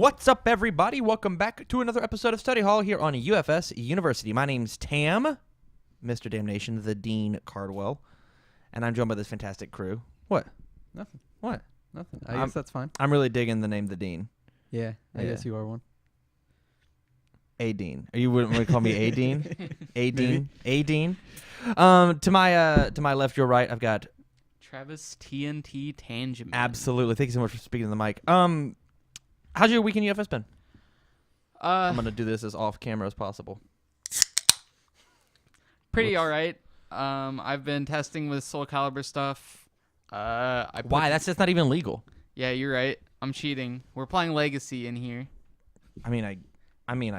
What's up, everybody? Welcome back to another episode of Study Hall here on UFS University. My name's Tam, Mr. Damnation, the Dean Cardwell, and I'm joined by this fantastic crew. What? Nothing. What? Nothing. I guess that's fine. I'm really digging the name, the Dean. Yeah, I guess you are one. A Dean. You wouldn't want to call me A Dean? A Dean. A Dean. To my left, your right, I've got Travis TNT Tangeman. Absolutely. Thank you so much for speaking to the mic. How's your week in UFS been? I'm gonna do this as off camera as possible. Pretty all right. I've been testing with Soul Calibur stuff. Why? That's just not even legal. Yeah, you're right. I'm cheating. We're playing Legacy in here. I mean, I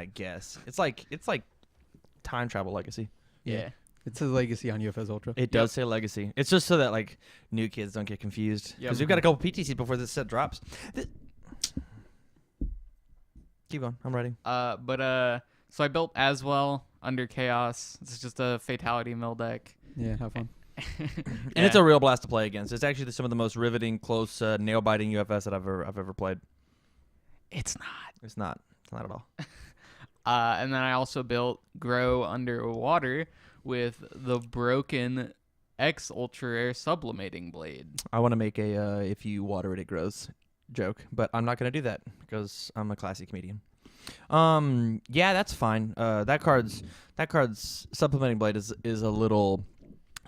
guess it's like time travel Legacy. Yeah. It says Legacy on UFS Ultra. It does say Legacy. It's just so that like new kids don't get confused. Because we've got a couple PTCs before this set drops. Keep going. I'm ready. So I built Aswell under Chaos. It's just a Fatality mill deck. Yeah, have fun. And it's a real blast to play against. It's actually some of the most riveting, close, nail-biting UFS that I've ever played. It's not. It's not at all. And then I also built Grow Underwater with the broken X Ultra Rare Sublimating Blade. I want to make a if you water it, it grows joke, but I'm not going to do that because I'm a classy comedian. Yeah, that's fine. That card's Supplementing Blade is a little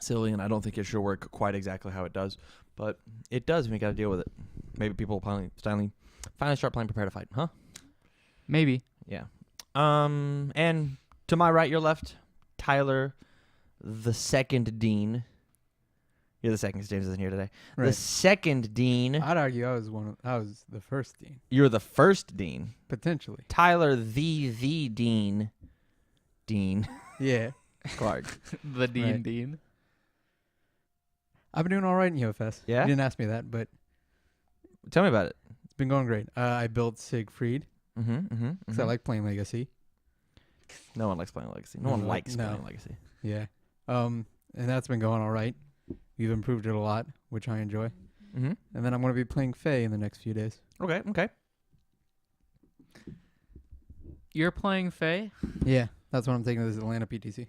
silly, and I don't think it should work quite exactly how it does, but it does, and we got to deal with it. Maybe people finally start playing Prepare to Fight, huh? Maybe. Yeah. And to my right, your left, Tyler, the second Dean. You're the second, because James isn't here today. Right. The second Dean. I'd argue I was the first Dean. You're the first Dean. Potentially. Tyler, the Dean. Dean. Yeah. Clark. The Dean Right. Dean. I've been doing all right in UFS. Yeah? You didn't ask me that, but Tell me about it. it's been going great. I built Siegfried Mm-hmm. because I like playing Legacy. No one likes playing Legacy. No one likes No. playing Legacy. Yeah. And that's been going all right. We've improved it a lot, which I enjoy. Mm-hmm. And then I'm going to be playing Faye in the next few days. Okay. You're playing Faye? Yeah. That's what I'm taking to this Atlanta PTC.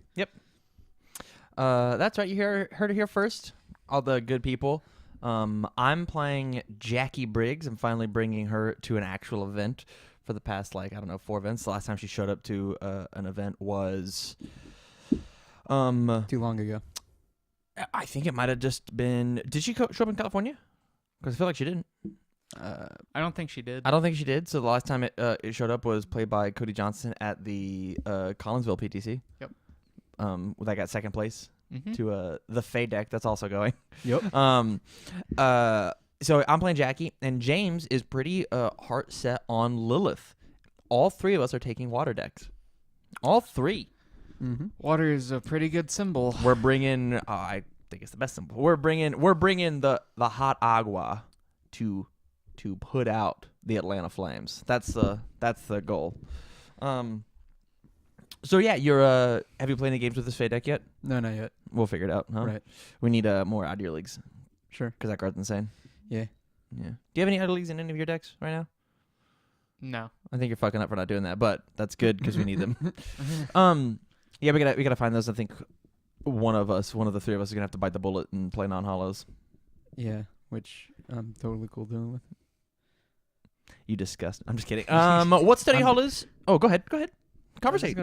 That's right. You heard it here first. All the good people. I'm playing Jackie Briggs. I'm finally bringing her to an actual event for the past, 4 events. The last time she showed up to an event was... Too long ago. I think it might have just been... Did she show up in California? Because I feel like she didn't. I don't think she did. I don't think she did. So the last time it showed up was played by Cody Johnson at the Collinsville PTC. Yep. That got second place Mm-hmm. to the Faye deck that's also going. Yep. So I'm playing Jackie, and James is pretty heart set on Lilith. All three of us are taking water decks. All three. Mm-hmm. Water is a pretty good symbol. We're bringing. I think it's the best symbol. We're bringing the hot agua to put out the Atlanta Flames. That's the goal. So yeah, you're. Have you played any games with this Faye deck yet? No, not yet. We'll figure it out, huh? Right. We need more out of your leagues Sure. because that card's insane. Yeah. Yeah. Do you have any other leagues in any of your decks right now? No. I think you're fucking up for not doing that, but that's good because we need them. Yeah, we gotta find those. I think one of the three of us is gonna have to bite the bullet and play non-hollows. Yeah, which I'm totally cool doing with. You disgust. I'm just kidding. What study hall is? Oh, go ahead. Conversate.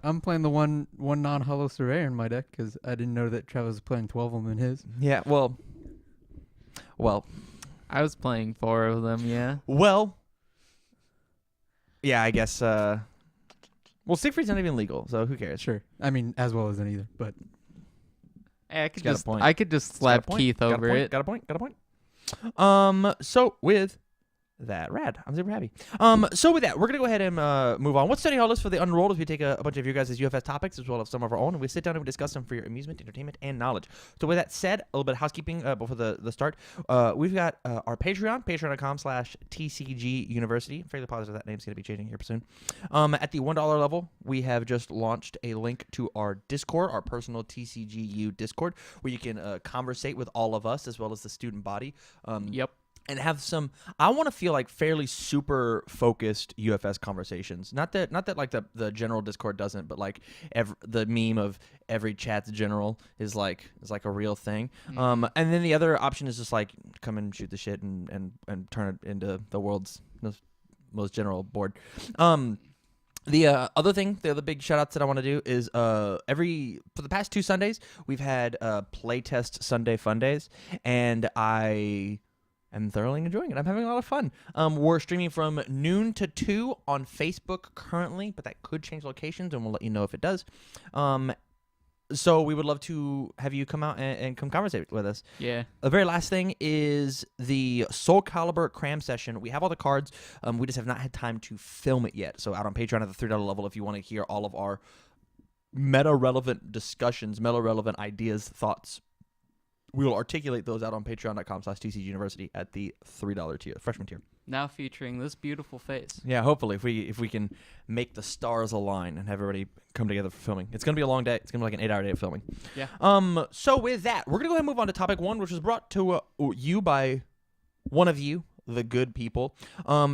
I'm playing the one non-hollow surveyor in my deck because I didn't know that Travis was playing 12 of them in his. Yeah. Well. I was playing 4 of them, yeah. Well. Yeah, I guess. Well, Siegfried's not even legal, so who cares? Sure. I mean, as well as in either, but Hey, He's got a point. I could just slap Keith over it. Got a point. So with that, rad. I'm super happy. So with that, we're gonna go ahead and move on. What's study hall list for the unrolled as we take a bunch of your guys' UFS topics as well as some of our own, and we sit down and we discuss them for your amusement, entertainment, and knowledge. So with that said, a little bit of housekeeping before the start. We've got our patreon.com/TCG University. I'm fairly positive that name's gonna be changing here soon. At the $1 level, we have just launched a link to our Discord, our personal TCGU Discord, where you can conversate with all of us as well as the student body. Yep. and have some. I want to feel like fairly super focused UFS conversations. Not that like the general Discord doesn't, but like the meme of every chat's general is like a real thing. And then the other option is just like come and shoot the shit and turn it into the world's most general board. The other thing, the other big shout outs that I want to do is for the past 2 Sundays, we've had playtest Sunday fun days, and I am thoroughly enjoying it. I'm having a lot of fun. We're streaming from noon to 2 on Facebook currently, but that could change locations, and we'll let you know if it does. So we would love to have you come out and come conversate with us. Yeah. The very last thing is the Soul Calibur cram session. We have all the cards. We just have not had time to film it yet. So out on Patreon at the $3 level, if you want to hear all of our meta-relevant discussions, meta-relevant ideas, thoughts, we will articulate those out on patreon.com/TCGuniversity at the $3 tier, freshman tier. Now featuring this beautiful face. Yeah, hopefully, if we can make the stars align and have everybody come together for filming. It's gonna be a long day. It's gonna be like an 8-hour day of filming. Yeah. So with that, we're gonna go ahead and move on to topic 1, which was brought to you by one of you, the good people.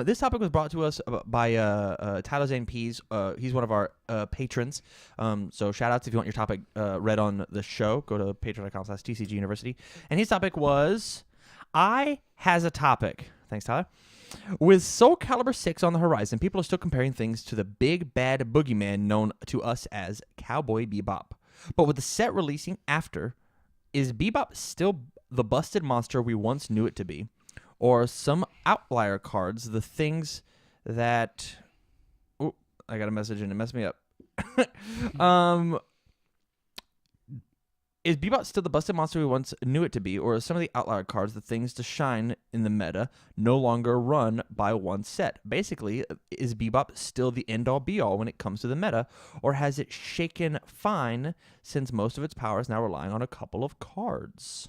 This topic was brought to us by Tyler Zane Pease. He's one of our patrons. So shout outs if you want your topic read on the show. Go to patreon.com/TCGuniversity. And his topic was, I has a topic. Thanks, Tyler. With Soul Calibur 6 on the horizon, people are still comparing things to the big bad boogeyman known to us as Cowboy Bebop. But with the set releasing after, is Bebop still the busted monster we once knew it to be? Or some outlier cards, the things that... Oh, I got a message and it messed me up. Is Bebop still the busted monster we once knew it to be, or are some of the outlier cards the things to shine in the meta no longer run by one set? Basically, is Bebop still the end-all be-all when it comes to the meta, or has it shaken fine since most of its power is now relying on a couple of cards?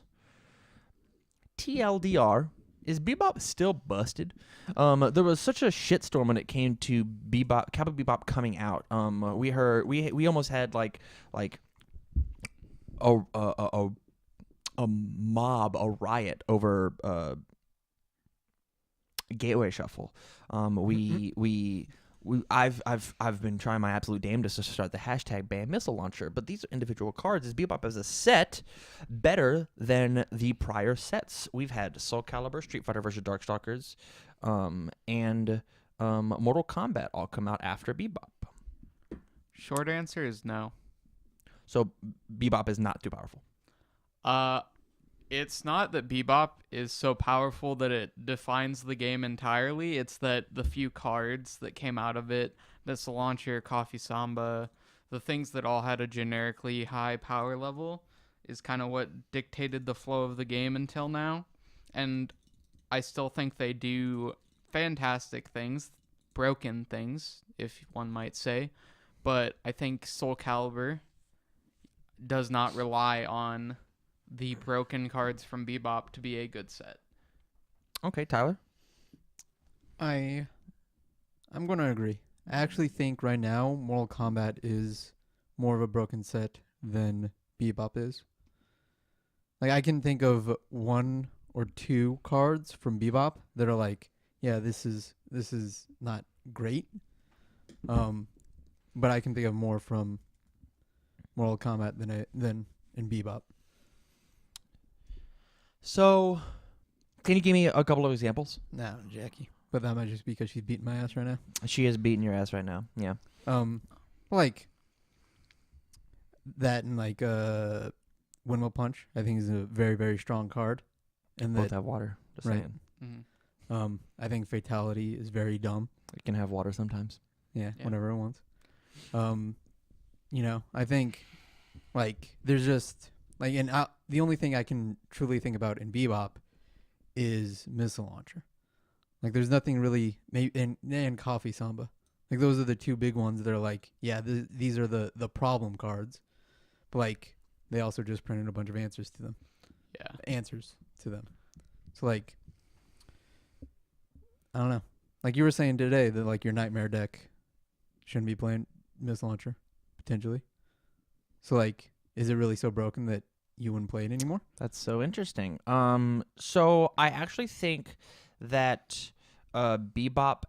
TLDR, is Bebop still busted? There was such a shitstorm when it came to Bebop, Cowboy Bebop coming out. We almost had like a mob, a riot over Gateway Shuffle. I've been trying my absolute damnedest to start the hashtag ban missile launcher, but these are individual cards. Is Bebop as a set better than the prior sets? We've had Soul Calibur, Street Fighter vs. Darkstalkers, and Mortal Kombat all come out after Bebop. Short answer is no. So Bebop is not too powerful. It's not that Bebop is so powerful that it defines the game entirely. It's that the few cards that came out of it, Missile Launcher, Coffee Samba, the things that all had a generically high power level, is kind of what dictated the flow of the game until now. And I still think they do fantastic things, broken things, if one might say. But I think Soul Calibur does not rely on the broken cards from Bebop to be a good set. Okay, Tyler? I'm going to agree. I actually think right now Mortal Kombat is more of a broken set than Bebop is. Like, I can think of 1 or 2 cards from Bebop that are like, yeah, this is not great. But I can think of more from Mortal Kombat than in Bebop. So, can you give me a couple of examples? No, Jackie. But that might just be because she's beating my ass right now. She is beating your ass right now. Yeah. Like that and like Windmill Punch, I think is a very, very strong card. And Both that, have water. Just right. saying. Mm-hmm. I think Fatality is very dumb. It can have water sometimes. Yeah, Yeah. whenever it wants. I think like there's just like the only thing I can truly think about in Bebop is Missile Launcher. Like there's nothing really and Coffee Samba. Like those are the 2 big ones that are like, yeah, these are the problem cards. But like they also just printed a bunch of answers to them. So like I don't know. Like you were saying today that like your Nightmare deck shouldn't be playing Missile Launcher potentially. So like is it really so broken that you wouldn't play it anymore? That's so interesting. So I actually think that Bebop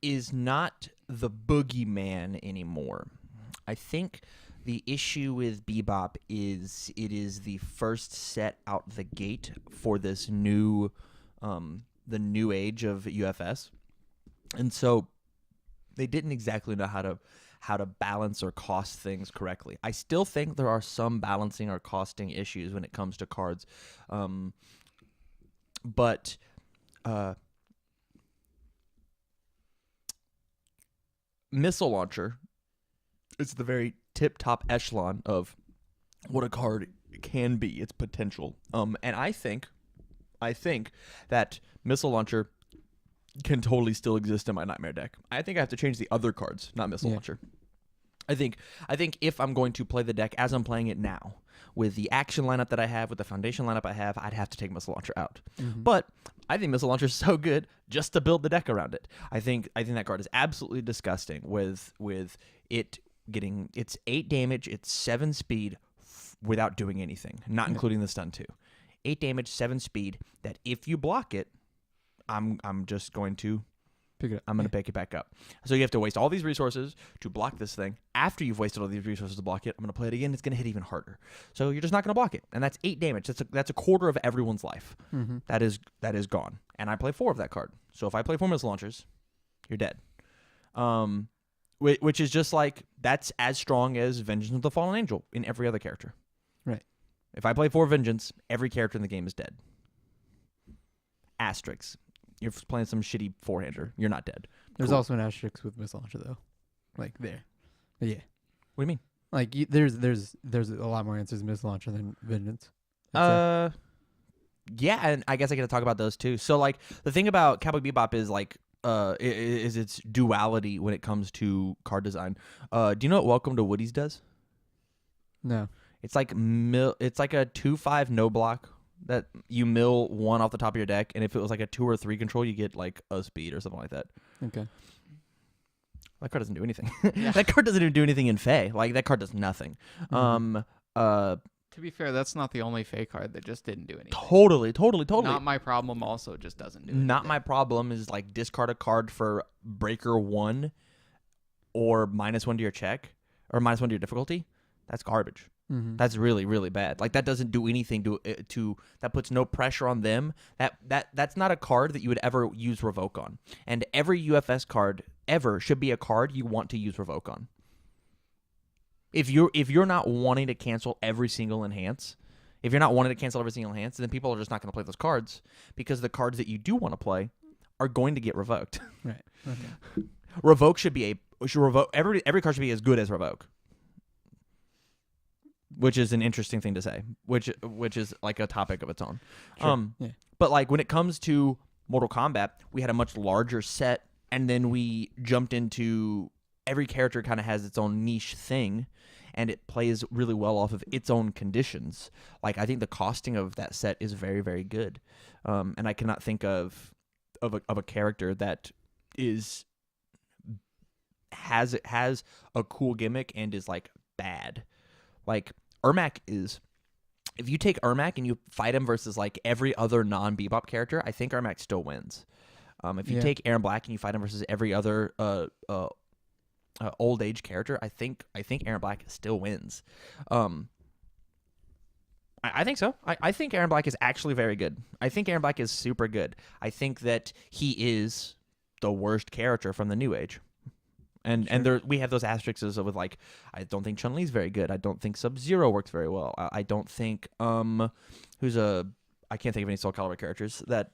is not the boogeyman anymore. I think the issue with Bebop is it is the first set out the gate for this new, the new age of UFS, and so they didn't exactly know how to balance or cost things correctly. I still think there are some balancing or costing issues when it comes to cards, but missile launcher is the very tip-top echelon of what a card can be, its potential. And I think that missile launcher can totally still exist in my Nightmare deck. I think I have to change the other cards, not missile launcher. I think if I'm going to play the deck as I'm playing it now, with the action lineup that I have, with the foundation lineup I have, I'd have to take missile launcher out. But I think missile launcher is so good just to build the deck around it. I think that card is absolutely disgusting with it getting it's 8 damage, it's 7 speed without doing anything, not including the stun 2. 8 damage, 7 speed. That if you block it, I'm just going to Pick it up. I'm going to pick it back up. So you have to waste all these resources to block this thing. After you've wasted all these resources to block it, I'm going to play it again. It's going to hit even harder. So you're just not going to block it. And that's 8 damage. That's a quarter of everyone's life. That is gone. And I play 4 of that card. So if I play 4 missile launchers, you're dead. Which is just like, that's as strong as Vengeance of the Fallen Angel in every other character. Right. If I play 4 Vengeance, every character in the game is dead. Asterisks. You're playing some shitty four-hander. You're not dead. There's Cool. also an asterisk with missile launcher though, like there. But yeah, What do you mean? like there's a lot more answers to missile launcher than vengeance. I'd say. Yeah, and I guess I get to talk about those too. So like the thing about Cowboy Bebop is like is its duality when it comes to card design. Do you know what Welcome to Woody's does? No. It's like it's like a 2/5 no block that you mill 1 off the top of your deck, and if it was like a 2 or 3 control, you get like a speed or something like that. Okay. That card doesn't do anything. Yeah. That card doesn't even do anything in Fey. Like that card does nothing. To be fair, that's not the only Fey card that just didn't do anything. Totally. Not my problem. Also, just doesn't do anything. Not my problem is like discard a card for breaker 1 or -1 to your check or -1 to your difficulty. That's garbage. That's really, really bad. Like that doesn't do anything to that puts no pressure on them. That's not a card that you would ever use revoke on. And every UFS card ever should be a card you want to use revoke on. If you're not wanting to cancel every single enhance, then people are just not going to play those cards because the cards that you do want to play are going to get revoked. Right. Okay. Revoke should be every card should be as good as revoke. Which is an interesting thing to say, which is like a topic of its own. Sure. Yeah. But like when it comes to Mortal Kombat, we had a much larger set, and then we jumped into every character kind of has its own niche thing, and it plays really well off of its own conditions. Like I think the costing of that set is very, very good, and I cannot think of a character that has a cool gimmick and is like bad. Like Ermac is, if you take Ermac and you fight him versus like every other non-Bebop character, I think Ermac still wins. If you take Aaron Black and you fight him versus every other old age character, I think Aaron Black still wins. I think so. I think Aaron Black is actually very good. I think Aaron Black is super good. I think that he is the worst character from the New Age. And there we have those asterisks with like I don't think Chun-Li's very good. I don't think Sub-Zero works very well. I don't think I can't think of any Soul Calibur characters that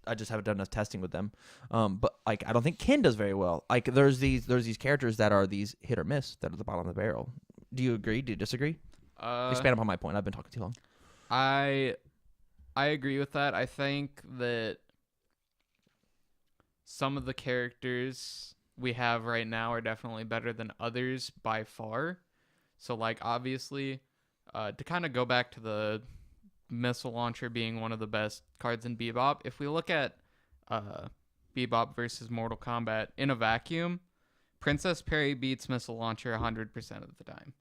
I just haven't done enough testing with them. But like I don't think Ken does very well. Like there's these characters that are these hit or miss that are at the bottom of the barrel. Do you agree? Do you disagree? Expand upon my point. I've been talking too long. I agree with that. I think that some of the characters we have right now are definitely better than others by far. So like obviously to kind of go back to the missile launcher being one of the best cards in Bebop, if we look at Bebop versus Mortal Kombat in a vacuum, Princess Perry beats missile launcher 100% of the time.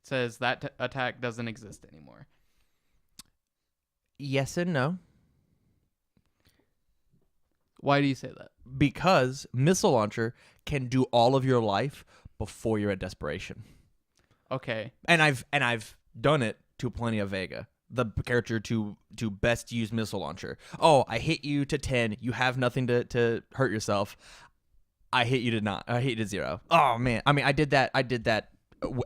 says that attack doesn't exist anymore. Yes and no. Why do you say that? Because missile launcher can do all of your life before you're at desperation. Okay. And I've done it to plenty of Vega, the character to best use missile launcher. Oh, I hit you to 10. You have nothing to hurt yourself. I hit you to not. I hit you to 0. Oh man. I mean, I did that.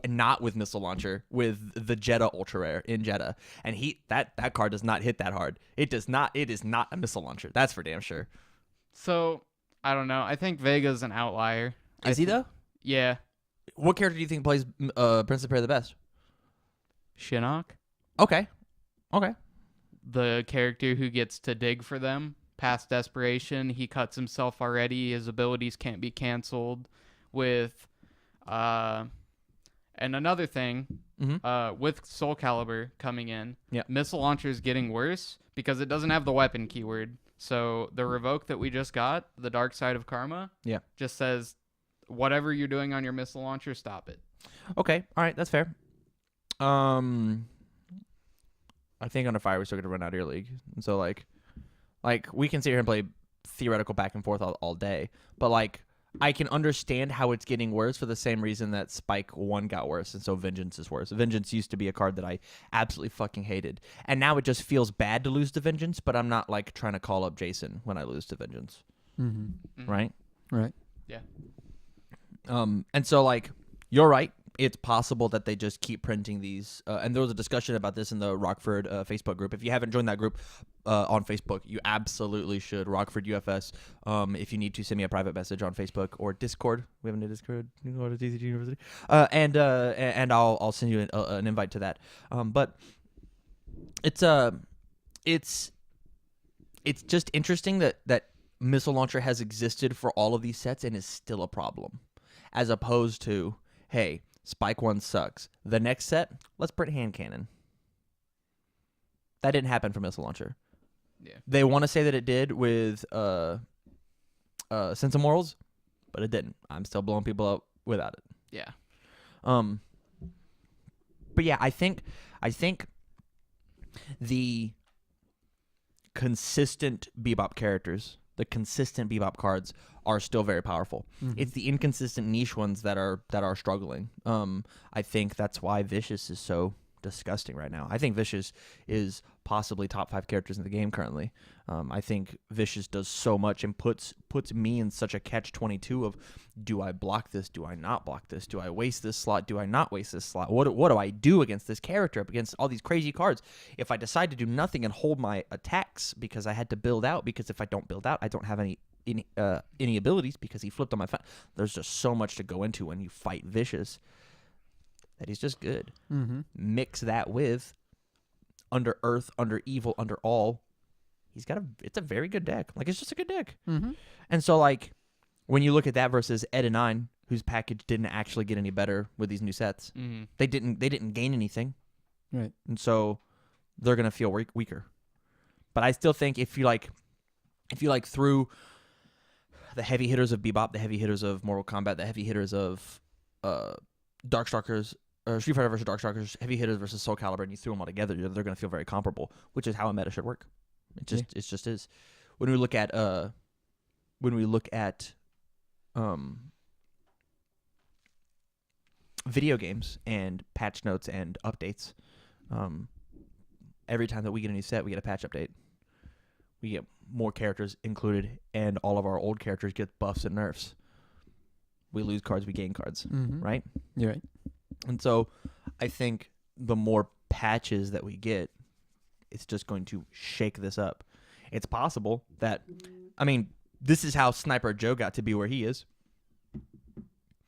Not with missile launcher, with the Jeddah ultra rare in Jeddah, and that card does not hit that hard. It does not. It is not a missile launcher. That's for damn sure. So I don't know. I think Vega's an outlier. Is he though? Yeah. What character do you think plays Prince of Persia the best? Shinnok, Okay. the character who gets to dig for them past desperation. He cuts himself already. His abilities can't be canceled. With and another thing, with Soul Calibur coming in, missile launcher is getting worse because it doesn't have the weapon keyword. So the revoke that we just got, the Dark Side of Karma, just says whatever you're doing on your missile launcher, stop it. Okay. All right. That's fair. I think under fire we're still gonna run out of your league. And so like we can sit here and play theoretical back and forth all day, but like I can understand how it's getting worse for the same reason that Spike 1 got worse, and so Vengeance is worse. Vengeance used to be a card that I absolutely fucking hated, and now it just feels bad to lose to Vengeance, but I'm not like trying to call up Jason when I lose to Vengeance. Right? Right. Yeah. And so like you're right. It's possible that they just keep printing these. And there was a discussion about this in the Rockford Facebook group. If you haven't joined that group on Facebook, you absolutely should. Rockford UFS. If you need to, send me a private message on Facebook or Discord. We have a Discord. You can go to DCG University. And I'll send you an invite to that. But it's just interesting that missile launcher has existed for all of these sets and is still a problem, as opposed to, hey, Spike 1 sucks. The next set, let's print hand cannon. That didn't happen for missile launcher. Yeah. They want to say that it did with Sense of Morals, but it didn't. I'm still blowing people up without it. Yeah. But yeah, I think the consistent Bebop characters, the consistent Bebop cards are still very powerful. It's the inconsistent niche ones that are struggling. I think that's why Vicious is so disgusting right now. I think Vicious is possibly top 5 characters in the game currently. I think Vicious does so much and puts me in such a catch-22 of, do I block this? Do I not block this? Do I waste this slot? Do I not waste this slot? What do I do against this character, against all these crazy cards? If I decide to do nothing and hold my attacks because I had to build out, because if I don't build out, I don't have any abilities because he flipped on my there's just so much to go into when you fight Vicious that he's just good. Mix that with Under Earth, Under Evil, Under All. It's a very good deck. Like, it's just a good deck. And so like when you look at that versus Ed and 9, whose package didn't actually get any better with these new sets, they didn't gain anything, right? And so they're gonna feel weaker. But I still think if you through the heavy hitters of Bebop, the heavy hitters of Mortal Kombat, the heavy hitters of Darkstalkers, or Street Fighter versus Darkstalkers, heavy hitters versus Soul Calibur, and you threw them all together, they're going to feel very comparable, which is how a meta should work. It just is. When we look at video games and patch notes and updates, every time that we get a new set, we get a patch update. We get more characters included, and all of our old characters get buffs and nerfs. We lose cards, we gain cards, right? You're right. And so I think the more patches that we get, it's just going to shake this up. It's possible that, this is how Sniper Joe got to be where he is.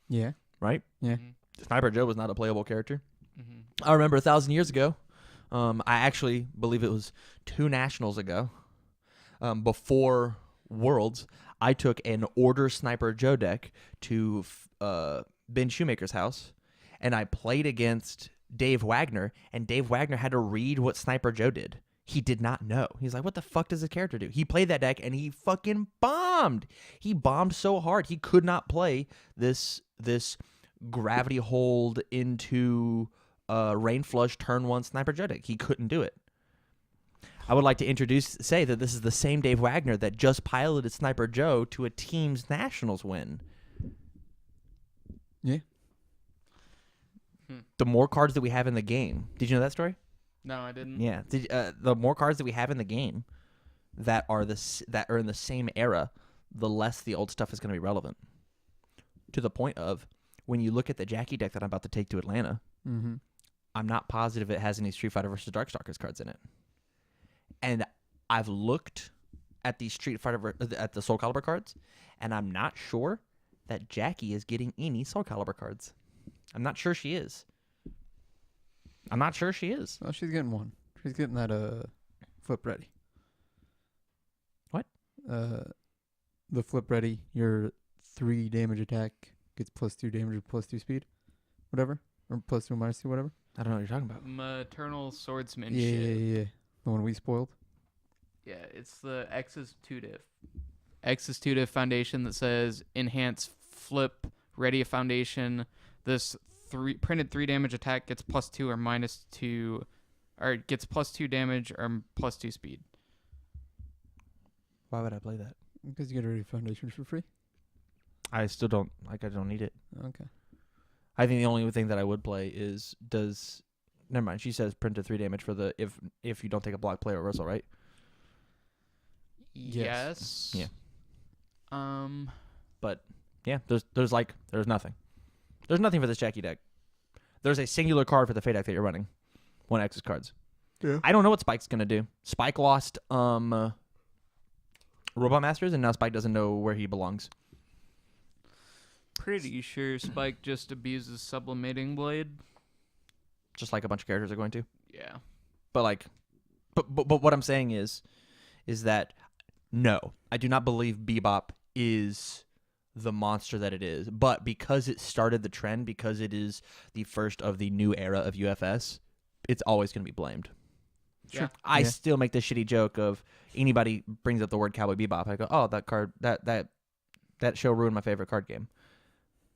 Yeah. Right? Yeah. Sniper Joe was not a playable character. I remember 1,000 years ago, I actually believe it was 2 nationals ago, before Worlds, I took an Order Sniper Joe deck to Ben Shoemaker's house, and I played against Dave Wagner, and Dave Wagner had to read what Sniper Joe did. He did not know. He's like, what the fuck does this character do? He played that deck, and he fucking bombed. He bombed so hard, he could not play this gravity hold into Rain Flush turn 1 Sniper Joe deck. He couldn't do it. I would like to say that this is the same Dave Wagner that just piloted Sniper Joe to a team's nationals win. Yeah. The more cards that we have in the game. Did you know that story? No, I didn't. Yeah. The more cards that we have in the game that are in the same era, the less the old stuff is going to be relevant. To the point of when you look at the Jackie deck that I'm about to take to Atlanta, I'm not positive it has any Street Fighter versus Darkstalkers cards in it. And I've looked at the at the Soul Calibur cards, and I'm not sure that Jackie is getting any Soul Calibur cards. I'm not sure she is. Oh, she's getting one. She's getting that flip ready. What? The flip ready. Your 3 damage attack gets +2 damage or +2 speed, whatever, or +2 or -2, whatever. I don't know what you're talking about. Maternal Swordsman Yeah, shit. yeah. The one we spoiled. Yeah, it's the X's 2diff foundation that says enhance flip ready a foundation. This printed 3 damage attack gets +2 or -2, or it gets +2 damage or +2 speed. Why would I play that? Because you get already foundations for free. I still don't I don't need it. Okay. I think the only thing that I would play is never mind. She says printed 3 damage for the if you don't take a block play reversal, right? Yes. Yeah. But yeah, there's nothing. There's nothing for this Jackie deck. There's a singular card for the Fate deck that you're running. 1 X's cards. Yeah. I don't know what Spike's gonna do. Spike lost Robot Masters, and now Spike doesn't know where he belongs. pretty sure Spike just abuses Sublimating Blade. Just like a bunch of characters are going to. Yeah. But what I'm saying is that no, I do not believe Bebop is the monster that it is. But because it started the trend, because it is the first of the new era of UFS, it's always going to be blamed. Sure. I still make the shitty joke of anybody brings up the word Cowboy Bebop, I go, oh, that card, that show ruined my favorite card game.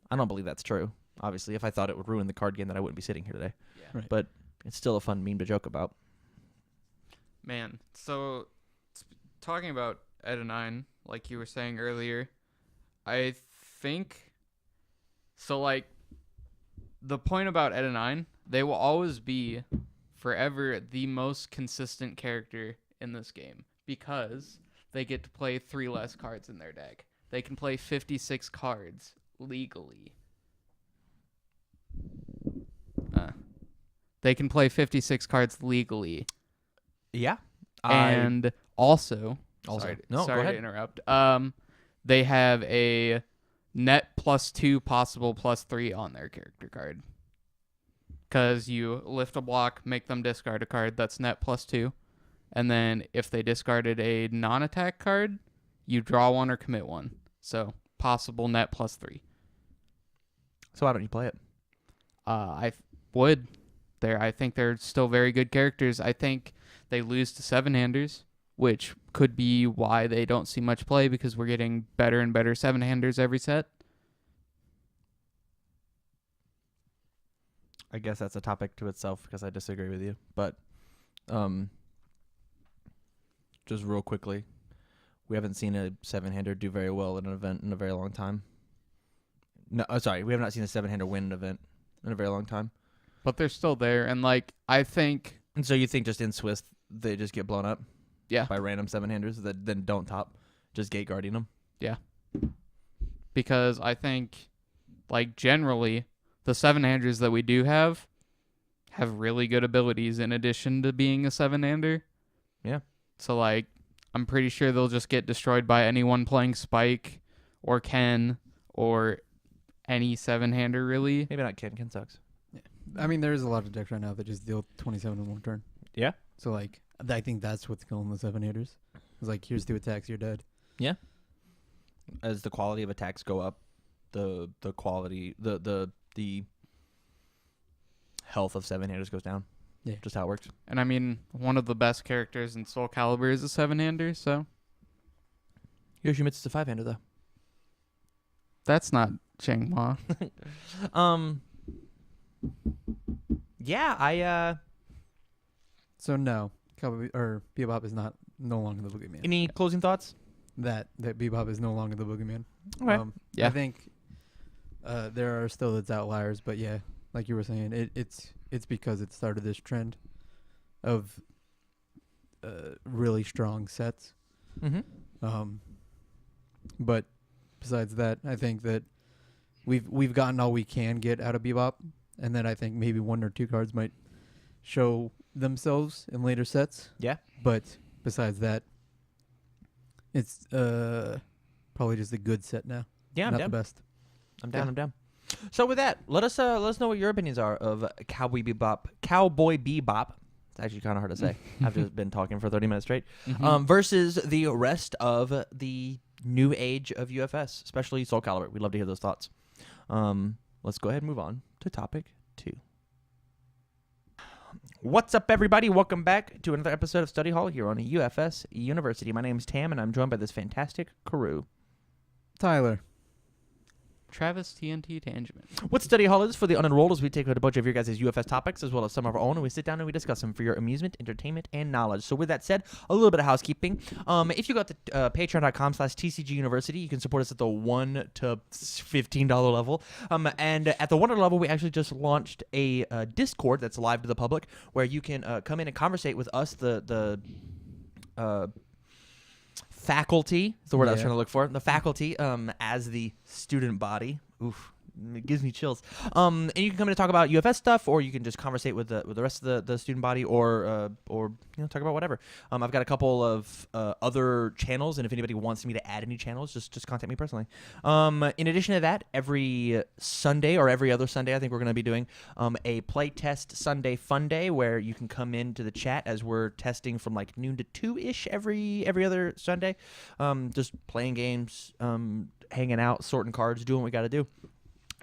I don't believe that's true. Obviously, if I thought it would ruin the card game, then I wouldn't be sitting here today. Yeah. Right. But it's still a fun meme to joke about. Man, so talking about Eda 9, like you were saying earlier, I think so. Like the point about Eda 9, they will always be forever the most consistent character in this game because they get to play 3 less cards in their deck. They can play 56 cards legally. They can play 56 cards legally. Yeah. And also Sorry to ahead. interrupt. They have a net +2 possible +3 on their character card. Because you lift a block, make them discard a card that's net +2. And then if they discarded a non-attack card, you draw 1 or commit 1. So possible net +3. So why don't you play it? I would. I think they're still very good characters. I think they lose to 7-handers, which could be why they don't see much play because we're getting better and better 7-handers every set. I guess that's a topic to itself because I disagree with you. But just real quickly, we haven't seen a 7-hander do very well at an event in a very long time. No, sorry, we have not seen a 7-hander win an event in a very long time. But they're still there, and I think... And so you think just in Swiss, they just get blown up? Yeah. By random 7-handers that then don't top, just gate guarding them? Yeah. Because I think, generally, the 7-handers that we do have really good abilities in addition to being a 7-hander. Yeah. So, I'm pretty sure they'll just get destroyed by anyone playing Spike or Ken or any 7-hander, really. Maybe not Ken. Ken sucks. Yeah. I mean, there's a lot of decks right now that just deal 27 in one turn. Yeah. So, I think that's what's killing the 7-handers. It's here's 2 attacks, you're dead. Yeah. As the quality of attacks go up, the quality, the health of 7-handers goes down. Yeah. Just how it works. And I mean, one of the best characters in Soul Calibur is a 7-hander, so Yoshimitsu's a 5-hander, though. that's not Changma. Yeah, I So no, Cowboy or Bebop is no longer the boogeyman. any closing thoughts? That Bebop is no longer the boogeyman. Okay. Yeah. I think there are still its outliers, but yeah, like you were saying, it's because it started this trend of really strong sets. Mm-hmm. But besides that, I think that we've gotten all we can get out of Bebop, and then I think maybe one or two cards might show themselves in later sets. Yeah. But besides that, it's probably just a good set now. Yeah, I'm Not down. the best. I'm down. I'm down. So with that, let us know what your opinions are of Cowboy Bebop. Cowboy Bebop. It's actually kind of hard to say. I've just been talking for 30 minutes straight. Versus the rest of the new age of UFS, especially Soul Calibur. We'd love to hear those thoughts. Let's go ahead and move on to topic 2. What's up, everybody? Welcome back to another episode of Study Hall here on UFS University. My name is Tam, and I'm joined by this fantastic crew. Tyler. Travis TNT Tangent. What Study Hall is for the unenrolled is we take out a bunch of your guys' UFS topics as well as some of our own, and we sit down and we discuss them for your amusement, entertainment, and knowledge. So with that said, a little bit of housekeeping. If you go to patreon.com/TCG University, you can support us at the $1 to $15 level. And at the $1 level, we actually just launched a Discord that's live to the public where you can come in and conversate with us, the faculty is the word I was trying to look for. The faculty, as the student body. Oof. It gives me chills. And you can come in and talk about UFS stuff, or you can just conversate with the rest of the student body, or talk about whatever. I've got a couple of other channels, and if anybody wants me to add any channels, just contact me personally. In addition to that, every Sunday or every other Sunday, I think we're going to be doing a playtest Sunday fun day where you can come into the chat as we're testing from like noon to 2-ish every other Sunday. Just playing games, hanging out, sorting cards, doing what we got to do.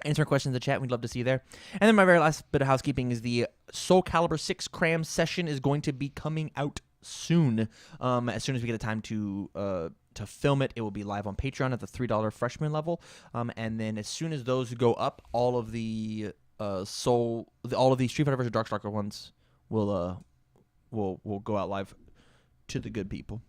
Answer questions in the chat. We'd love to see you there. And then my very last bit of housekeeping is the Soul Calibur 6 cram session is going to be coming out soon. As soon as we get a time to film it, it will be live on Patreon at the $3 freshman level. And then as soon as those go up, all of the Street Fighter vs. Darkstalker ones will go out live to the good people.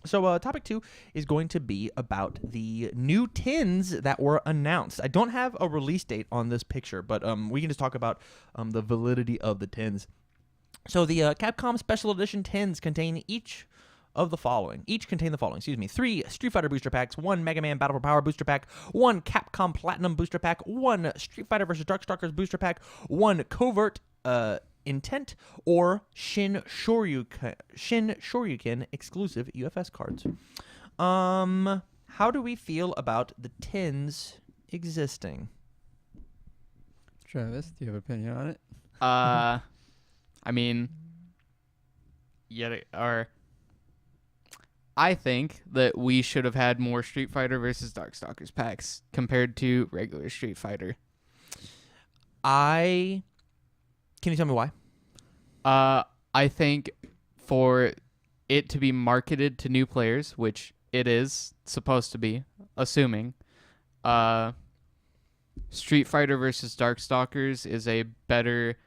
So topic 2 is going to be about the new tins that were announced. I don't have a release date on this picture, but we can just talk about the validity of the tins. So the Capcom Special Edition tins contain the following. 3 Street Fighter booster packs, 1 Mega Man Battle for Power booster pack, 1 Capcom Platinum booster pack, 1 Street Fighter vs. Darkstalkers booster pack, 1 Covert Intent, or Shin Shoryuken exclusive UFS cards. How do we feel about the tins existing? Travis, do you have an opinion on it? I mean, I think that we should have had more Street Fighter versus Darkstalkers packs compared to regular Street Fighter. Can you tell me why? I think for it to be marketed to new players, which it is supposed to be, assuming, Street Fighter versus Darkstalkers is a better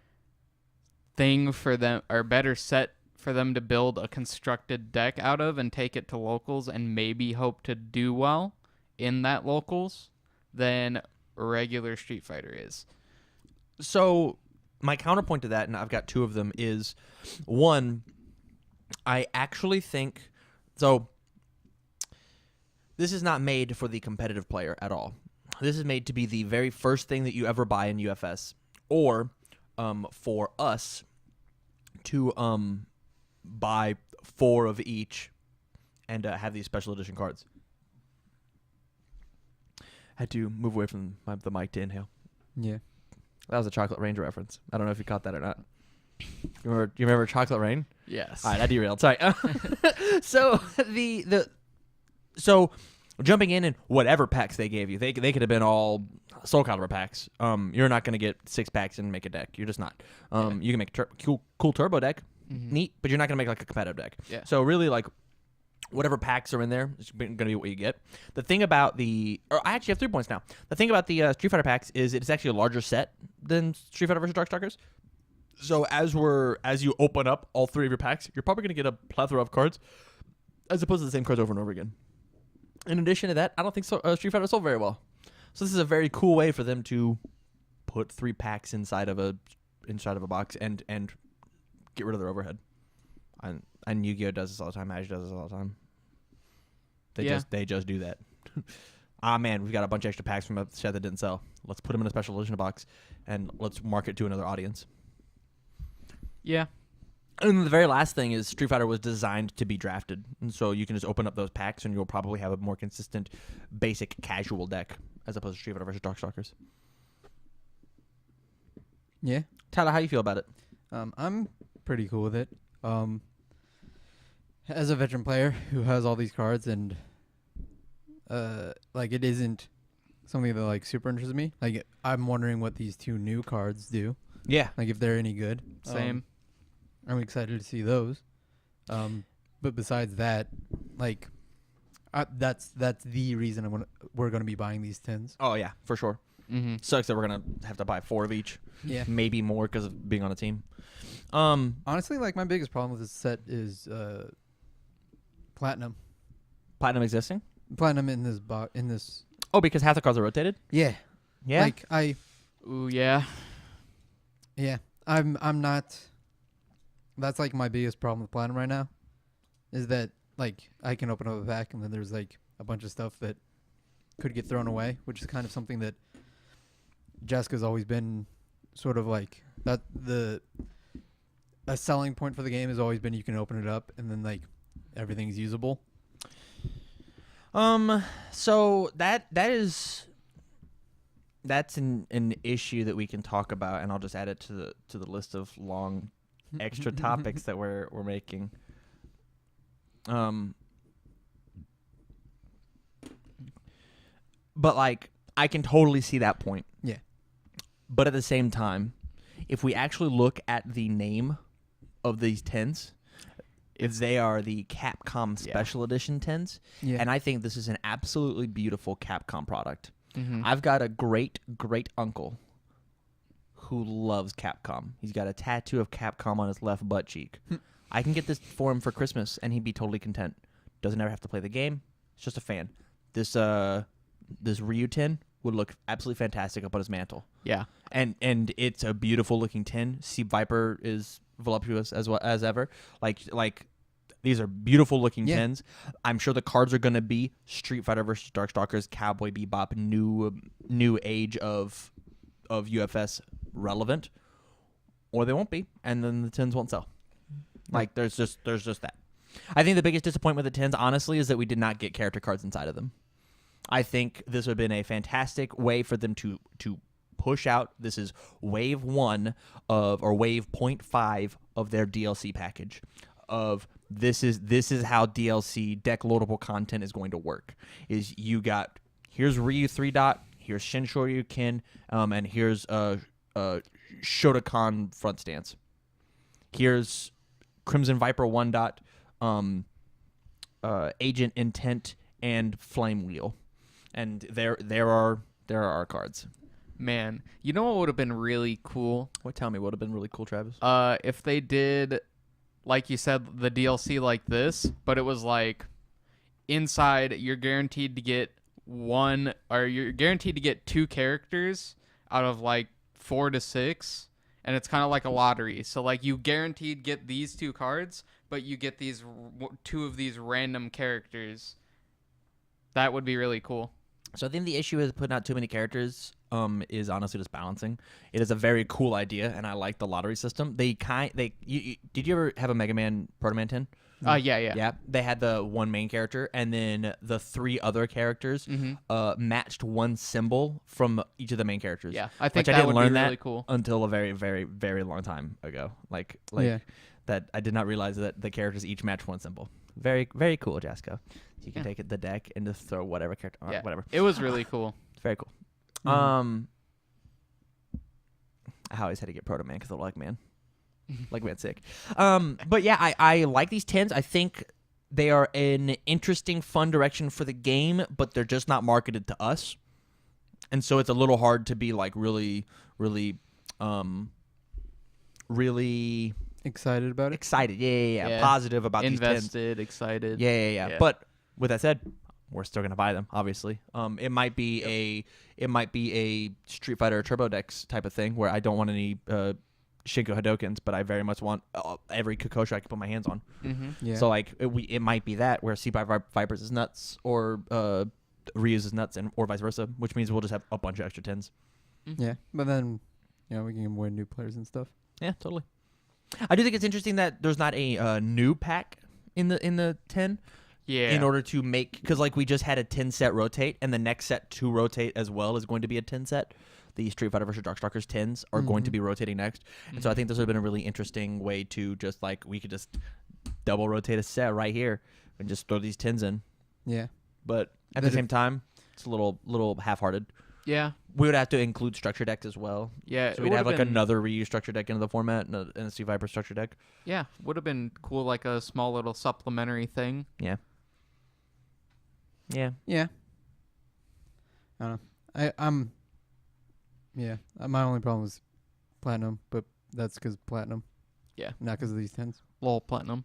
thing for them, or better set for them to build a constructed deck out of and take it to locals and maybe hope to do well in that locals than regular Street Fighter is. So my counterpoint to that, and I've got 2 of them, is 1, I actually think, so this is not made for the competitive player at all. This is made to be the very first thing that you ever buy in UFS, or for us to buy 4 of each and have these special edition cards. Had to move away from the mic to inhale. Yeah. That was a Chocolate Rain reference. I don't know if you caught that or not. You remember Chocolate Rain? Yes. All right, I derailed. Sorry. So so jumping in and whatever packs they gave you, they could have been all Soul Calibur packs. You're not going to get 6 packs and make a deck. You're just not. You can make a cool turbo deck, neat, but you're not going to make like a competitive deck. Yeah. So really, like, whatever packs are in there is going to be what you get. The thing about I actually have 3 points now. The thing about the Street Fighter packs is it's actually a larger set than Street Fighter vs. Darkstalkers. So as you open up all 3 of your packs, you're probably going to get a plethora of cards, as opposed to the same cards over and over again. In addition to that, I don't think Street Fighter sold very well. So this is a very cool way for them to put 3 packs inside of a box and get rid of their overhead. And Yu-Gi-Oh does this all the time. Magic does this all the time. They just do that. Man, we've got a bunch of extra packs from a set that didn't sell. Let's put them in a special edition box and let's market to another audience. Yeah. And the very last thing is Street Fighter was designed to be drafted. And so you can just open up those packs and you'll probably have a more consistent, basic, casual deck as opposed to Street Fighter versus Darkstalkers. Yeah. Tyler, how do you feel about it? I'm pretty cool with it. As a veteran player who has all these cards and like it isn't something that like super interests me. Like I'm wondering what these 2 new cards do. Yeah. Like if they're any good. Same. I'm excited to see those. But besides that, like that's the reason we're going to be buying these tins. Oh, yeah, for sure. Mm-hmm. Sucks that we're going to have to buy 4 of each. Yeah. Maybe more because of being on a team. Honestly, like my biggest problem with this set is platinum. Platinum existing? Platinum in this Oh, because half the cards are rotated? Yeah. Yeah. Like Ooh, yeah. Yeah. I'm not. That's like my biggest problem with platinum right now, is that like I can open up a pack and then there's like a bunch of stuff that could get thrown away, which is kind of something that Jessica's always been sort of like that. A selling point for the game has always been you can open it up and then like everything's usable. So that's an issue that we can talk about, and I'll just add it to the list of long extra topics that we're making. But like I can totally see that point. Yeah. But at the same time, if we actually look at the name of these tins, if they are the Capcom Special Edition tins, and I think this is an absolutely beautiful Capcom product. Mm-hmm. I've got a great uncle who loves Capcom. He's got a tattoo of Capcom on his left butt cheek. I can get this for him for Christmas, and he'd be totally content. Doesn't ever have to play the game. He's just a fan. This Ryu tin would look absolutely fantastic up on his mantle. Yeah. And it's a beautiful looking tin. Sea Viper is voluptuous as well as ever. Like these are beautiful looking tins. I'm sure the cards are gonna be Street Fighter versus Darkstalkers, Cowboy Bebop, new age of UFS relevant, or they won't be, and then the tins won't sell. Like there's just that. I think the biggest disappointment with the tins, honestly, is that we did not get character cards inside of them. I think this would have been a fantastic way for them to push out. This is wave 1 or wave 0.5 of their DLC package. Of this is how DLC deck loadable content is going to work. Is you got here's Ryu 3 dot, here's Shin Shoryuken, and here's Shotokan front stance. Here's Crimson Viper 1 dot, Agent Intent and Flame Wheel. And there are our cards. Man, you know what would have been really cool? Tell me what would have been really cool, Travis? If they did, like you said, the DLC like this, but it was like inside you're guaranteed to get you're guaranteed to get 2 characters out of like 4 to 6, and it's kind of like a lottery. So like you guaranteed get these 2 cards, but you get these 2 of these random characters. That would be really cool. So I think the issue is putting out too many characters is honestly just balancing. It is a very cool idea, and I like the lottery system. Did you ever have a Mega Man Proto Man 10? Yeah. They had the 1 main character, and then the 3 other characters matched 1 symbol from each of the main characters. Yeah, I think I that didn't would learn be that really cool until a very, very, very long time ago. Like that I did not realize that the characters each match 1 symbol. Very, very cool, Jasco. You can take the deck and just throw whatever character on whatever. It was really cool. It's very cool. I always had to get Proto Man because I like man. Like man's sick. But yeah, I like these tins. I think they are an interesting, fun direction for the game, but they're just not marketed to us. And so it's a little hard to be like really, really really Excited about it? excited. Yeah. Yeah. Positive about these tins. Invested, excited. Yeah. But with that said, we're still gonna buy them. Obviously, it might be a Street Fighter Turbo Dex type of thing where I don't want any Shinko Hadokens, but I very much want every Kokoshi I can put my hands on. Mm-hmm. Yeah. So like it might be that where C5 Vipers is nuts or Ryu's is nuts or vice versa, which means we'll just have a bunch of extra tins. Yeah, but then we can win new players and stuff. Yeah, totally. I do think it's interesting that there's not a new pack in the 10. Yeah. In order to make, because like we just had a 10 set rotate, and the next set to rotate as well is going to be a 10 set. The Street Fighter vs. Darkstalkers 10s are going to be rotating next, and so I think this would have been a really interesting way to just like we could just double rotate a set right here and just throw these 10s in. Yeah. But at the same time, it's a little half-hearted. Yeah. We would have to include structure decks as well. Yeah. So we'd have like another Ryu structure deck into the format and a Street Viper structure deck. Yeah. Would have been cool, like a small little supplementary thing. Yeah. Yeah. I don't know. Yeah. My only problem is platinum, but that's because platinum. Yeah. Not because of these 10s. Lol, platinum.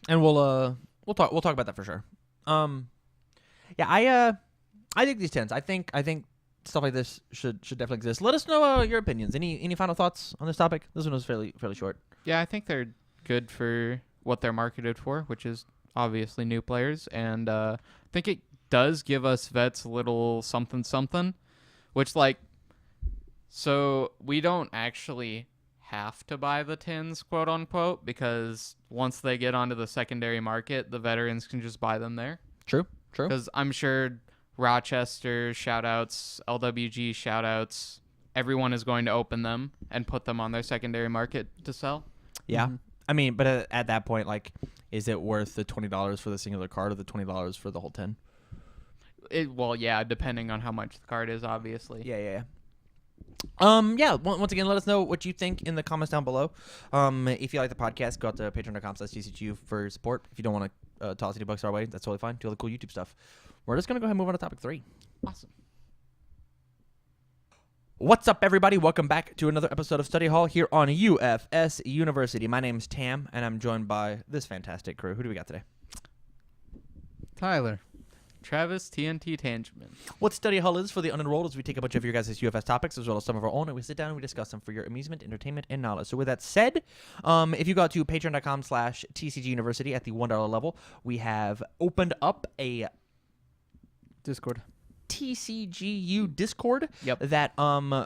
And we'll talk about that for sure. Yeah, I think these 10s. I think stuff like this should definitely exist. Let us know your opinions. Any final thoughts on this topic? This one was fairly short. Yeah, I think they're good for what they're marketed for, which is obviously new players, and I think it does give us vets a little something, which like, so we don't actually have to buy the tins, quote unquote, because once they get onto the secondary market, the veterans can just buy them there. True. Because I'm sure Rochester shoutouts, LWG shoutouts, everyone is going to open them and put them on their secondary market to sell. Yeah. Mhm. I mean, but at that point, like, is it worth the $20 for the singular card or the $20 for the whole 10? Well, yeah, depending on how much the card is, obviously. Yeah. Once again, let us know what you think in the comments down below. If you like the podcast, go out to patreon.com/TCGU for your support. If you don't want to toss any bucks our way, that's totally fine. Do all the cool YouTube stuff. We're just going to go ahead and move on to topic 3. Awesome. What's up, everybody? Welcome back to another episode of Study Hall here on UFS University. My name's Tam, and I'm joined by this fantastic crew. Who do we got today? Tyler. Travis TNT Tangeman. What Study Hall is for the unenrolled is we take a bunch of your guys' UFS topics as well as some of our own, and we sit down and we discuss them for your amusement, entertainment, and knowledge. So with that said, if you go to patreon.com/TCG University at the $1 level, we have opened up a Discord. TCGU Discord Yep. that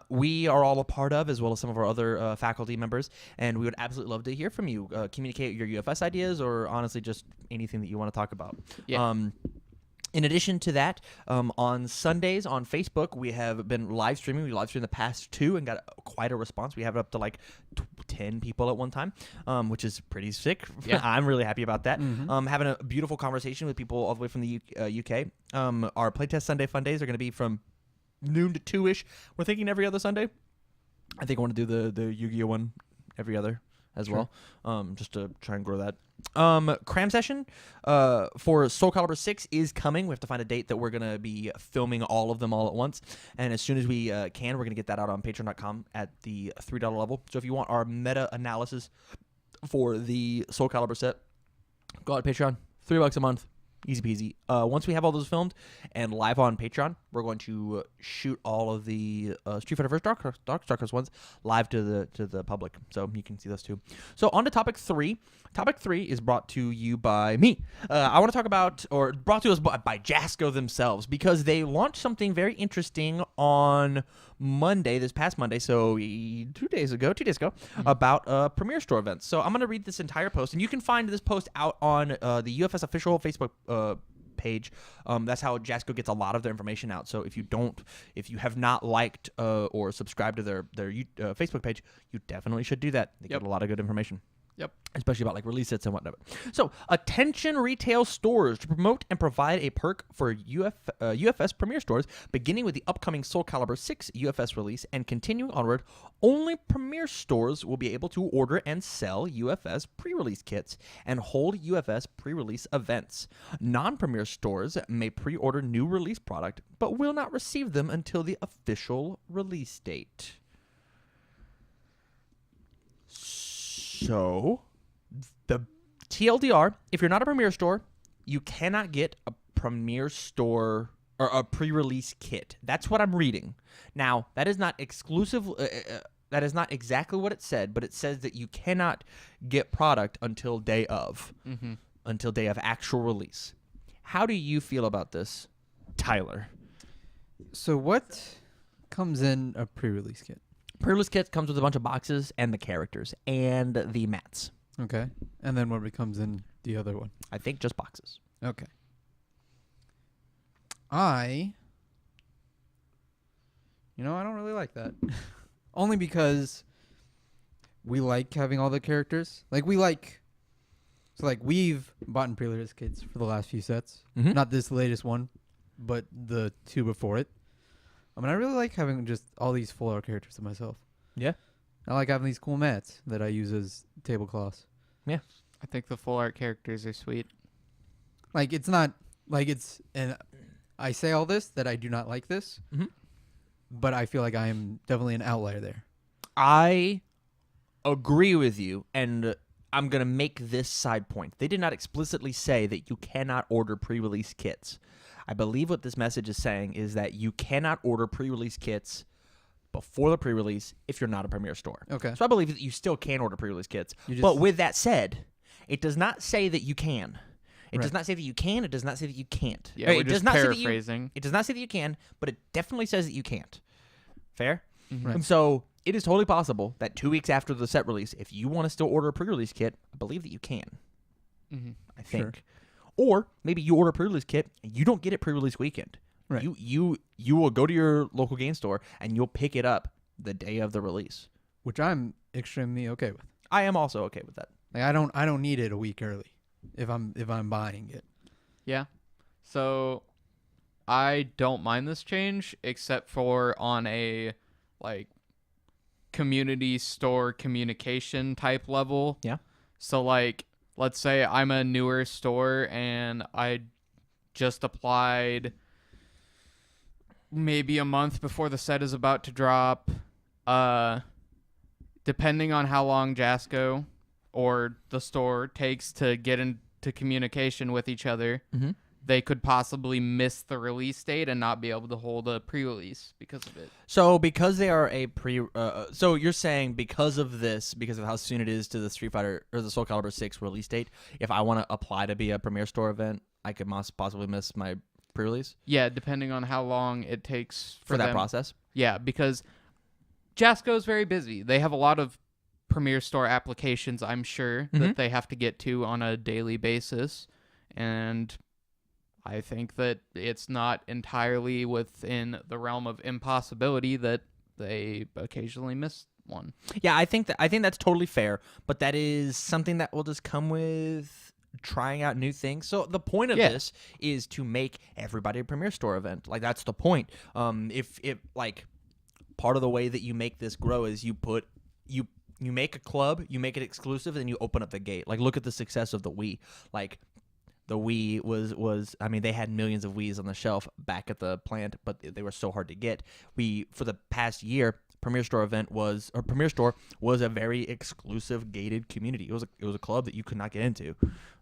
we are all a part of, as well as some of our other faculty members, and we would absolutely love to hear from you. Communicate your UFS ideas, or honestly just anything that you want to talk about. Yeah. In addition to that, on Sundays on Facebook, we have been live streaming. We live streamed the past 2 and got quite a response. We have it up to like 10 people at one time, which is pretty sick. Yeah. I'm really happy about that. Mhm. Having a beautiful conversation with people all the way from the UK. Our playtest Sunday fun days are going to be from noon to 2-ish. We're thinking every other Sunday. I think I want to do the Yu-Gi-Oh one every other as Sure. well, just to try and grow that. Cram session for Soul Calibur 6 is coming. We have to find a date that we're going to be filming all of them all at once. And as soon as we can, we're going to get that out on patreon.com at the $3 level. So if you want our meta-analysis for the Soul Calibur set, go out to Patreon. $3 a month. Easy peasy. Once we have all those filmed and live on Patreon, we're going to shoot all of the Street Fighter vs. Darkstalkers ones live to the public, so you can see those too. So on to topic 3. Topic 3 is brought to you by me. I want to talk about, or brought to us by Jasco themselves, because they launched something very interesting on Monday, this past Monday, so 2 days ago, about Premier Store events. So I'm going to read this entire post, and you can find this post out on the UFS official Facebook page. That's how Jasco gets a lot of their information out. So if you have not liked or subscribed to their Facebook page, you definitely should do that. They get a lot of good information. Yep. Especially about like release sets and whatnot. So, attention retail stores to promote and provide a perk for UFS Premier stores, beginning with the upcoming Soul Calibur 6 UFS release and continuing onward. Only Premier stores will be able to order and sell UFS pre-release kits and hold UFS pre-release events. Non-Premier stores may pre-order new release product, but will not receive them until the official release date. So, the TLDR, if you're not a Premier Store, you cannot get a Premier Store or a pre-release kit. That's what I'm reading. Now, that is not exclusive. That is not exactly what it said, but it says that you cannot get product until day of, until day of actual release. How do you feel about this, Tyler? So what comes in a pre-release kit? Pre-release kit comes with a bunch of boxes and the characters and the mats. Okay. And then what comes in the other one? I think just boxes. Okay. I don't really like that. Only because we like having all the characters. We've bought in pre-release kits for the last few sets. Mhm. Not this latest one, but the two before it. I mean, I really like having just all these full art characters to myself. Yeah. I like having these cool mats that I use as tablecloths. I think the full art characters are sweet. It's not like it's, and I say all this that I do not like this, but I feel like I am definitely an outlier there. I agree with you, and I'm going to make this side point. They did not explicitly say that you cannot order pre-release kits. I believe what this message is saying is that you cannot order pre-release kits before the pre-release if you're not a Premier Store. Okay. So I believe that you still can order pre-release kits. You just- But with that said, it does not say that you can. It does Right. not say that you can. It does not say that you can't. Yeah, Or we're it does just not say that you- paraphrasing. It does not say that you can, but it definitely says that you can't. Fair? Right. And so it is totally possible that 2 weeks after the set release, if you want to still order a pre-release kit, I believe that you can. I think. Sure. Or maybe you order a pre-release kit and you don't get it pre-release weekend. Right. You will go to your local game store and you'll pick it up the day of the release. Which I'm extremely okay with. I am also okay with that. I don't need it a week early if I'm buying it. Yeah. So I don't mind this change except for on a community store communication type level. Yeah. So let's say I'm a newer store and I just applied maybe a month before the set is about to drop. Depending on how long Jasco or the store takes to get into communication with each other, they could possibly miss the release date and not be able to hold a pre-release because of it. So because they are a so you're saying because of this, because of how soon it is to the Street Fighter or the Soul Calibur 6 release date, if I want to apply to be a Premier Store event, I could possibly miss my pre-release Yeah, depending on how long it takes for that them. process? Yeah, because Jasco is very busy. They have a lot of Premier Store applications, I'm sure, that they have to get to on a daily basis. And I think that it's not entirely within the realm of impossibility that they occasionally miss one. Yeah, I think that's totally fair, but that is something that will just come with trying out new things. So the point of this is to make everybody a Premier Store event. That's the point. If part of the way that you make this grow is you make a club, you make it exclusive, and you open up the gate. Look at the success of the Wii. The Wii was I mean, they had millions of Wiis on the shelf back at the plant, but they were so hard to get. For the past year, Premier Store was a very exclusive gated community. It was a club that you could not get into.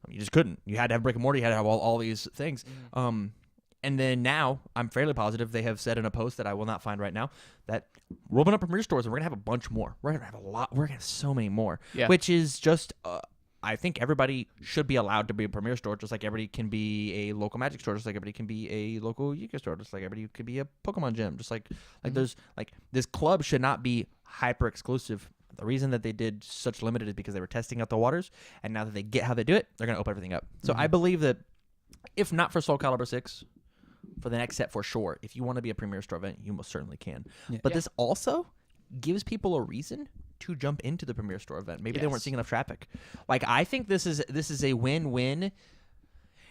You just couldn't. You had to have brick and mortar. You had to have all these things. And then now, I'm fairly positive they have said in a post that I will not find right now that we're opening up Premier Stores and we're going to have a bunch more. We're going to have a lot. We're going to have so many more. Yeah. Which is just, I think everybody should be allowed to be a Premier Store, just like everybody can be a local Magic store, just like everybody can be a local Yu-Gi-Oh store, just like everybody could be a Pokemon gym, just like there's, this club should not be hyper exclusive. The reason that they did such limited is because they were testing out the waters, and now that they get how they do it, they're going to open everything up. So I believe that if not for Soul Calibur 6, for the next set for sure, if you want to be a Premier Store event, you most certainly can. Yeah. But this also gives people a reason to jump into the Premier Store event. Maybe they weren't seeing enough traffic. I think this is a win-win.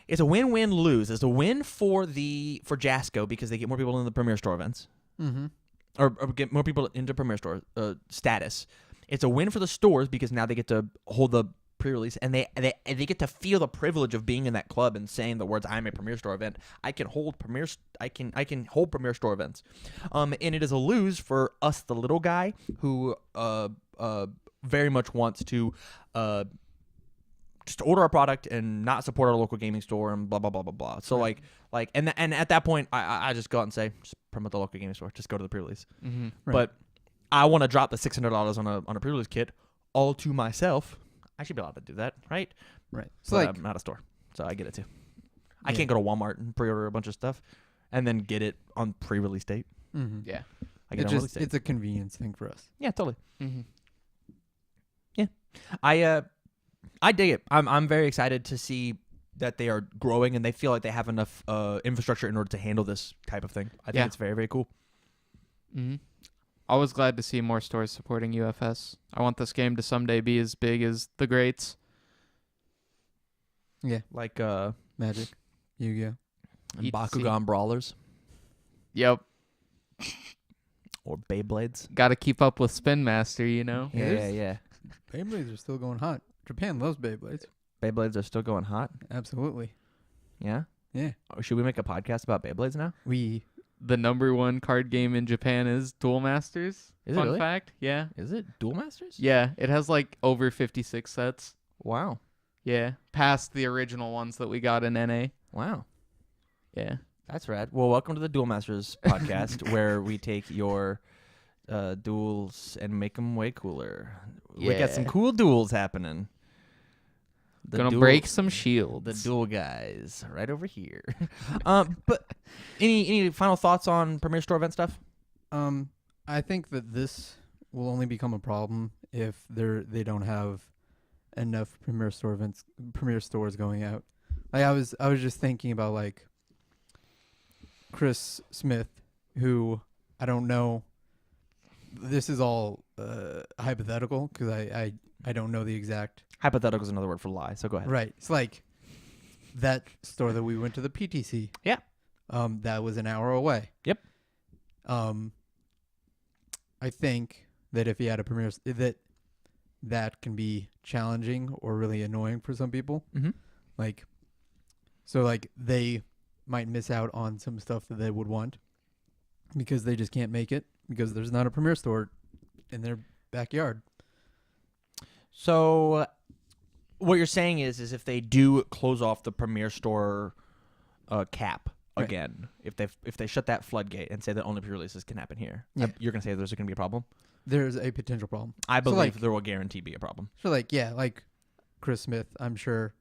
It's a win-win-lose. It's a win for Jasco because they get more people in the Premier Store events, or get more people into Premier Store status. It's a win for the stores because now they get to hold the pre-release, and they get to feel the privilege of being in that club and saying the words, "I'm a Premier Store event. I can hold Premier Store events." And it is a lose for us, the little guy who very much wants to just order a product and not support our local gaming store and blah blah blah blah blah. So Right. and at that point, I just go out and say, just promote the local gaming store. Just go to the pre-release. Mm-hmm. Right. But I want to drop the $600 on a pre-release kit all to myself. I should be allowed to do that, right? Right. So But like, I'm not a store, so I get it too. I Yeah. can't go to Walmart and pre-order a bunch of stuff and then get it on pre-release date. mhm. Yeah. I get it It's on release just date. it's a convenience thing for us. Yeah, totally. Mm-hmm. I dig it. I'm very excited to see that they are growing and they feel like they have enough infrastructure in order to handle this type of thing. I think Yeah. it's very, very cool. Mm-hmm. I was glad to see more stores supporting UFS. I want this game to someday be as big as the greats. Yeah. Like Magic, Yu-Gi-Oh. and ETC. Bakugan Brawlers Yep. or Beyblades. Got to keep up with Spin Master, you know? Yeah, Yeah, there's- yeah. Beyblades are still going hot. Japan loves Beyblades. Beyblades are still going hot. Absolutely. Yeah. Yeah. Oh, should we make a podcast about Beyblades now? We The #1 card game in Japan is Duel Masters. Is it Fun really? fact. Yeah. Is it Duel Masters? Yeah. It has like over 56 sets. Wow. Yeah. Past the original ones that we got in NA. Wow. Yeah. That's rad. Well, welcome to the Duel Masters podcast, where we take your duels and make them way cooler. We got some Yeah. cool duels happening. The Gonna duel- break some shields. the duel guys right over here. But any final thoughts on Premier Store event stuff? I think that this will only become a problem if they don't have enough Premier stores going out. Like I was just thinking about like Chris Smith, who I don't know. This is all hypothetical because I don't know the exact. Hypothetical is another word for lie, so go ahead. Right. It's like that store that we went to, the PTC. Yeah. That was an hour away. Yep. I think that if he had a Premier, that can be challenging or really annoying for some people. Mm-hmm. Like, so like they might miss out on some stuff that they would want because they just can't make it because there's not a Premier store in their backyard. So what you're saying is if they do close off the Premier Store cap Right. again, if they shut that floodgate and say that only pre-releases can happen here, Yeah. you're gonna say there's gonna be a problem. There's a potential problem. I So, believe like- there will guarantee be a problem. So like, yeah, like Chris Smith, I'm sure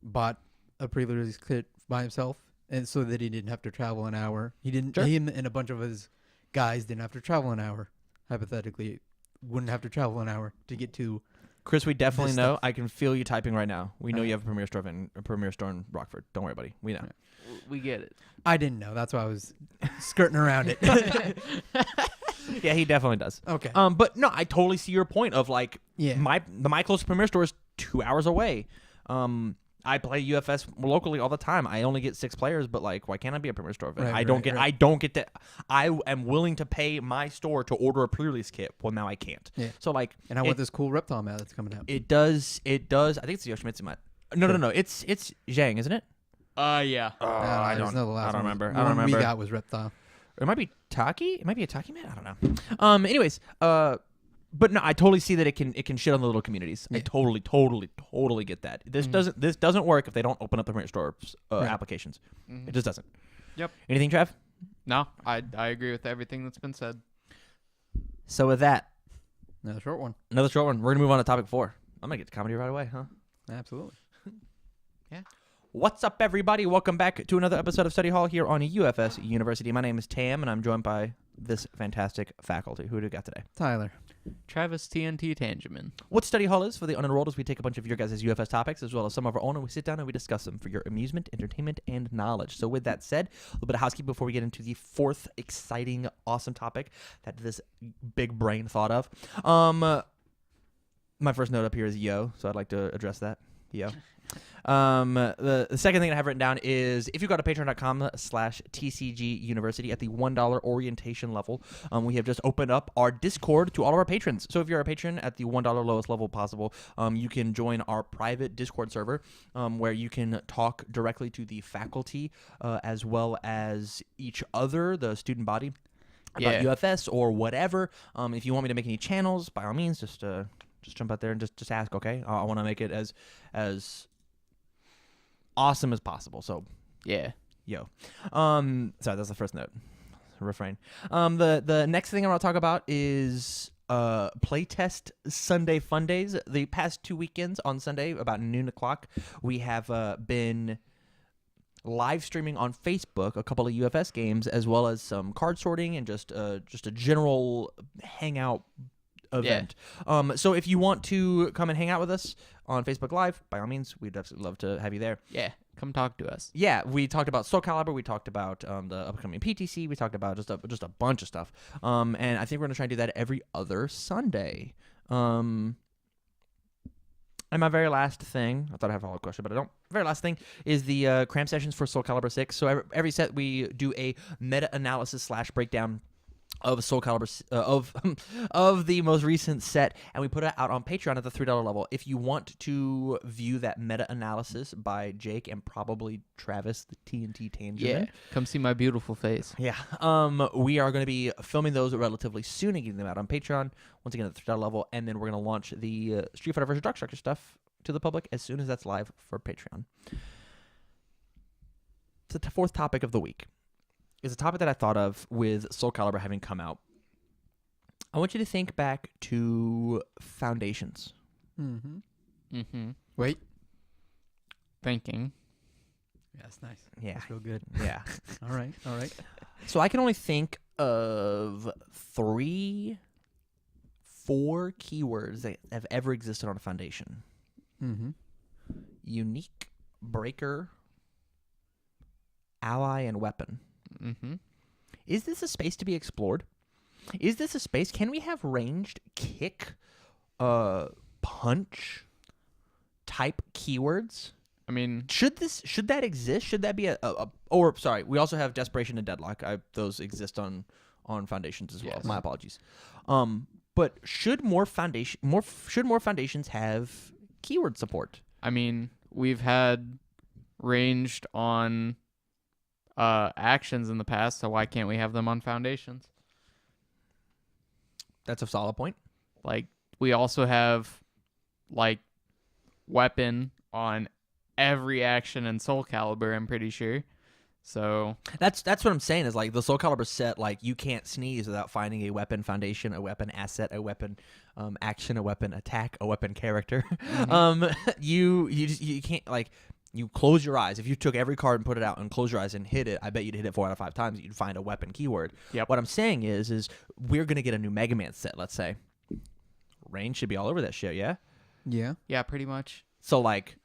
bought a pre-release kit by himself, and so that he didn't have to travel an hour. He didn't. Sure. Him and a bunch of his guys didn't have to travel an hour. Hypothetically, wouldn't have to travel an hour to get to. Chris, we definitely This know. stuff. I can feel you typing right now. We know Okay. you have a Premier Store in Rockford. Don't worry, buddy. We know. We get it. I didn't know. That's why I was skirting around it. Yeah, he definitely does. Okay. But no, I totally see your point of like Yeah. my closest Premier Store is 2 hours away. I play UFS locally all the time. I only get 6 players, but like, why can't I be a Premier Store event? Right, I don't right, get. right. I don't get that. I am willing to pay my store to order a pre-release kit. Well, now I can't. Yeah. So like, And I want this cool Reptile mat that's coming out. It does. I think it's the Yoshimitsu mat. No, Sure. no. It's Zhang, isn't it? Yeah. I there's don't. no the last I don't one. remember. The I don't one remember. we got was Reptile. It might be Taki. It might be a Taki mat. I don't know. Anyways, but no, I totally see that it can shit on the little communities. I Yeah. totally get that. This doesn't work if they don't open up the Premier Store Right. applications. Mhm. It just doesn't. Yep. Anything, Trev? No, I agree with everything that's been said. So with that, Another short one. another short one. We're gonna move on to topic 4. I'm gonna get to comedy right away, huh? Absolutely. What's up, everybody? Welcome back to another episode of Study Hall here on UFS University. My name is Tam, and I'm joined by this fantastic faculty. Who do we got today? Tyler. Travis TNT Tangeman. What Study Hall is for the unenrolled is we take a bunch of your guys' UFS topics as well as some of our own, and we sit down and we discuss them for your amusement, entertainment, and knowledge. So with that said, a little bit of housekeeping before we get into the 4th exciting, awesome topic that this big brain thought of. My first note up here is yo, so I'd like to address that. Yo. The second thing I have written down is if you go to patreon.com/TCG University at the $1 orientation level, we have just opened up our Discord to all of our patrons. So if you're a patron at the $1 lowest level possible, you can join our private Discord server where you can talk directly to the faculty as well as each other, the student body, about Yeah. UFS or whatever. If you want me to make any channels, by all means, just just jump out there and just ask. Okay, I want to make it as awesome as possible. So Yeah. yo, sorry, that's the first note. Refrain. The next thing I want to talk about is playtest Sunday fun days. The past 2 weekends on Sunday about noon o'clock, we have been live streaming on Facebook a couple of UFS games, as well as some card sorting and just a general hangout event. So if you want to come and hang out with us on Facebook Live, by all means, we'd absolutely love to have you there. Yeah. Come talk to us. Yeah, we talked about Soul Calibur. We talked about the upcoming PTC. We talked about just a bunch of stuff. And I think we're gonna try and do that every other Sunday. And my very last thing, I thought I had a follow-up question, but I don't. Very last thing is the cram sessions for Soul Calibur 6. So every set we do a meta-analysis / breakdown of Soul Calibur of the most recent set, and we put it out on Patreon at the $3 level. If you want to view that meta-analysis by Jake and probably Travis, the TNT Tangerine. Yeah. Come see my beautiful face. Yeah. We are going to be filming those relatively soon and getting them out on Patreon, once again at the $3 level, and then we're going to launch the Street Fighter vs. Darkstriker stuff to the public as soon as that's live for Patreon. So the fourth topic of the week is a topic that I thought of with Soul Calibur having come out. I want you to think back to Foundations. Mm-hmm. Mm-hmm. Wait. Thinking. Yeah, that's nice. Yeah. That's real good. Yeah. All right. So I can only think of 3, 4 keywords that have ever existed on a Foundation. Mm-hmm. Unique, breaker, ally, and weapon. Mm-hmm. Is this a space to be explored? Is this a space? Can we have ranged kick, punch type keywords? I mean, Should that exist? Should that be or sorry, we also have desperation and deadlock. Those exist on Foundations as well. Yes. My apologies. But should more foundations have keyword support? I mean, we've had ranged on actions in the past, so why can't we have them on Foundations? That's a solid point. Like, we also have like weapon on every action in Soul Calibur, I'm pretty sure. So That's what I'm saying is like the Soul Calibur set, like you can't sneeze without finding a weapon foundation, a weapon asset, a weapon action, a weapon attack, a weapon character. You can't, like, you close your eyes. If you took every card and put it out and close your eyes and hit it, I bet you'd hit it 4 out of 5 times. You'd find a weapon keyword. Yep. What I'm saying is we're gonna get a new Mega Man set. Let's say, range should be all over that shit. Yeah. yeah, pretty much. So like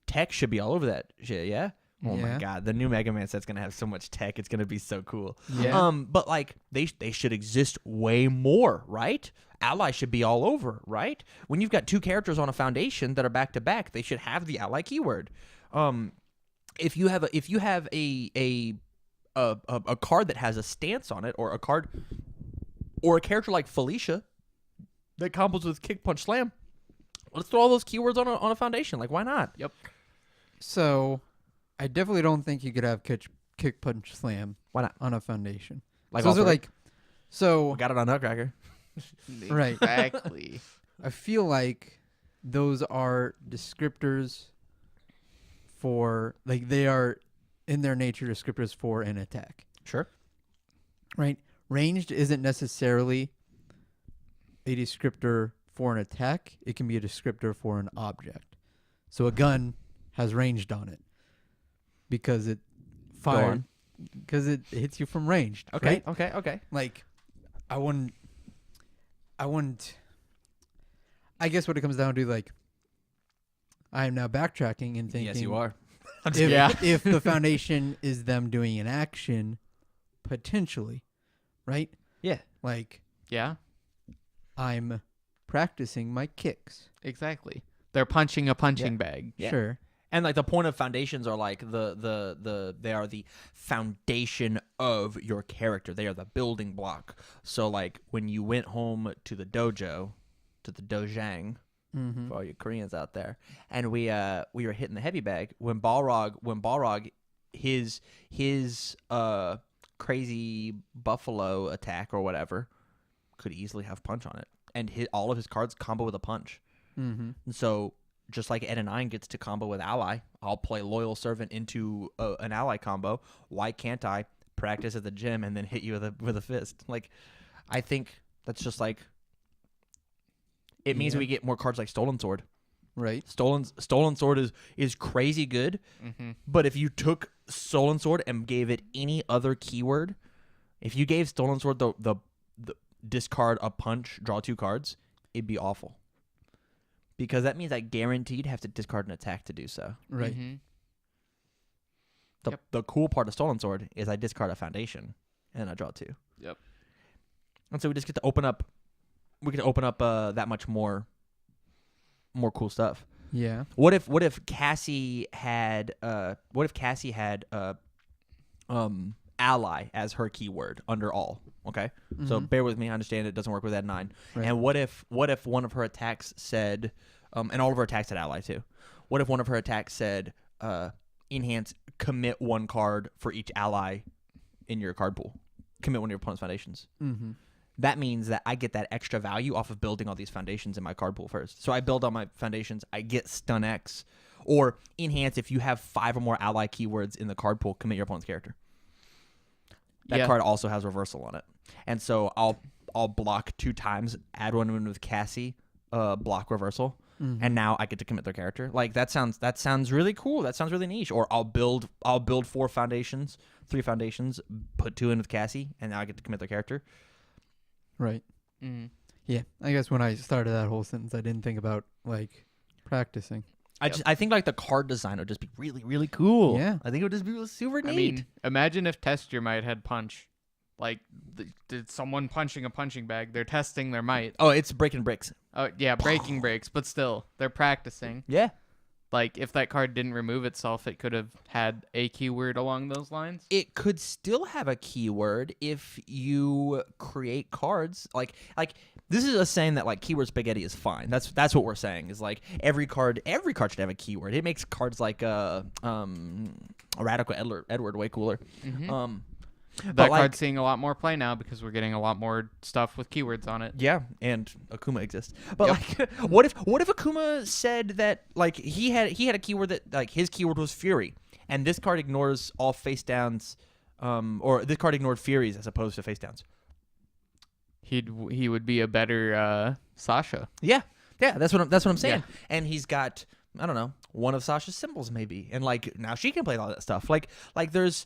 tech should be all over that shit. Yeah. Oh my Yeah. god, the new Mega Man set's gonna have so much tech. It's gonna be so cool. Yeah. But like they should exist way more, right? Ally should be all over, right? When you've got 2 characters on a Foundation that are back to back, they should have the ally keyword. If you have a card that has a stance on it, or a card or a character like Felicia that combos with kick, punch, slam, let's throw all those keywords on a Foundation. Like, why not? Yep. So, I definitely don't think you could have kick, punch, slam Why not? on a Foundation. Like, So those all are three? like, so We got it on Nutcracker. Right. Exactly. I feel like those are descriptors for, like, they are in their nature descriptors for an attack, Sure. right? Ranged isn't necessarily a descriptor for an attack. It can be a descriptor for an object. So a gun has ranged on it because it fired, because it hits you from ranged. Okay. Right? Okay. Like, I wouldn't. I guess what it comes down to, like, I am now backtracking and thinking. Yes, you are. If the Foundation is them doing an action, potentially, right? Yeah. Like, Yeah, I'm practicing my kicks. exactly. They're punching a punching bag. Yeah. Sure. And like the point of Foundations are like they are the foundation of your character. They are the building block. So like when you went home to the dojo, to the dojang, Mm-hmm. for all you Koreans out there, and we were hitting the heavy bag when Balrog his crazy buffalo attack or whatever could easily have punch on it. and hit all of his cards combo with a punch. Mm-hmm. And so just like Ed and 9 gets to combo with ally, I'll play Loyal Servant into an ally combo. Why can't I practice at the gym and then hit you with a fist? Like, I think that's just like, it means Yeah. we get more cards like Stolen Sword. Right. Stolen Sword is crazy good, but if you took Stolen Sword and gave it any other keyword, if you gave Stolen Sword the discard a punch, draw 2 cards, it'd be awful. Because that means I guaranteed have to discard an attack to do so. Right. The cool part of Stolen Sword is I discard a foundation and I draw 2. Yep. And so we just get to open up. We can open up that much more cool stuff. Yeah. What if Cassie had ally as her keyword under all? Okay, so bear with me. I understand it doesn't work with that 9. Right. And what if one of her attacks said, and all of her attacks had ally too. What if one of her attacks said, enhance, commit 1 card for each ally in your card pool, commit 1 of your opponent's foundations. Mm-hmm. That means that I get that extra value off of building all these foundations in my card pool first. So I build all my foundations, I get stun X, or enhance if you have 5 or more ally keywords in the card pool, commit your opponent's character. That card also has reversal on it. And so I'll block 2 times, add 1 in with Cassie, block reversal, and now I get to commit their character. Like that sounds really cool. That sounds really niche. Or I'll build 4 foundations, 3 foundations, put 2 in with Cassie, and now I get to commit their character. Right. Yeah. I guess when I started that whole sentence, I didn't think about like practicing. I think like the card design would just be really, really cool. Yeah. I think it would just be super neat. I mean, imagine if Test Your Might had punch. Like, did someone punching a punching bag? They're testing their might. oh, it's breaking bricks. Oh, yeah, breaking breaks, but still, they're practicing. Yeah. Like, if that card didn't remove itself, it could have had a keyword along those lines. It could still have a keyword if you create cards. Like this is us saying that like keyword spaghetti is fine. That's what we're saying is like every card should have a keyword. It makes cards like a Radical Edward way cooler. That like, card's seeing a lot more play now because we're getting a lot more stuff with keywords on it. yeah, and Akuma exists. But like, what if Akuma said that like he had a keyword that like his keyword was Fury, and this card ignores all face downs, or this card ignored Furies as opposed to face downs. He would be a better Sasha. Yeah, that's what I'm saying. Yeah. And he's got, I don't know, one of Sasha's symbols maybe, and like now she can play all that stuff. Like there's.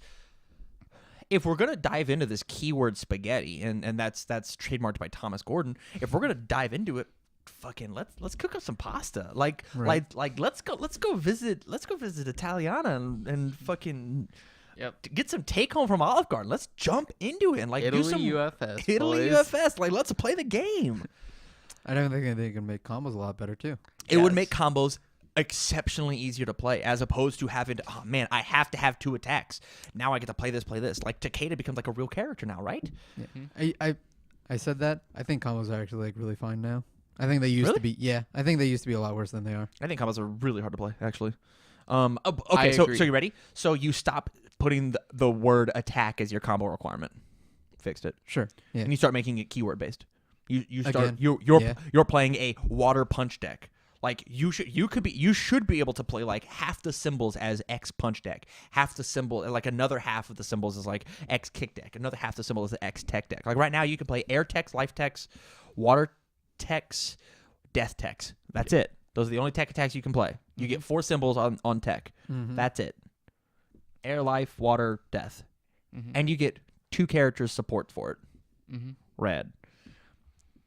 If we're gonna dive into this keyword spaghetti, and that's trademarked by Thomas Gordon, if we're gonna dive into it, fucking let's cook up some pasta. Like let's go visit Italiana and fucking get some take home from Olive Garden. Let's jump into it and like Italy do some UFS. Italy boys. UFS. Like let's play the game. I don't think they can make combos a lot better too. It would make combos exceptionally easier to play as opposed to having to, oh man, I have to have 2 attacks. Now I get to play this. Like Takeda becomes like a real character now, right? Yeah. I said that. I think combos are actually like really fine now. I think they used to be. Yeah, I think they used to be a lot worse than they are. I think combos are really hard to play, actually. Okay, so you ready? So you stop putting the word attack as your combo requirement. Fixed it. Sure. Yeah. And you start making it keyword based. You start Again, you're playing a water punch deck. Like you should be able to play like half the symbols as X punch deck, half the symbol like another half of the symbols is like X kick deck, another half of the symbol is the X tech deck. Like right now you can play air techs, life techs, water techs, death techs. That's it. Those are the only tech attacks you can play. You get 4 symbols on tech. That's it. Air, life, water, death, and you get 2 characters support for it. Red.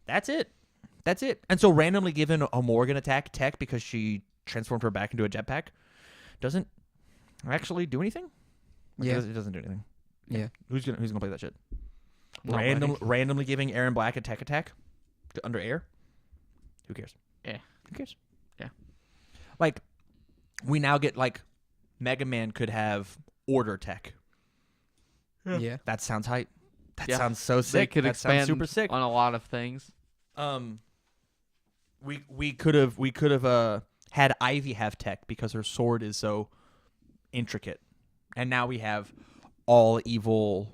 That's it. That's it. And so randomly given a Morgan attack tech because she transformed her back into a jetpack doesn't actually do anything. Yeah. It doesn't do anything. Yeah. Who's gonna play that shit? Nobody. Randomly giving Aaron Black a tech attack under air. Who cares? Yeah. Who cares? Yeah. Like we now get like Mega Man could have order tech. Yeah. That sounds hype. That Yeah. sounds so They sick. could That expand sounds super sick. on a lot of things. We could have had Ivy have tech because her sword is so intricate, and now we have all evil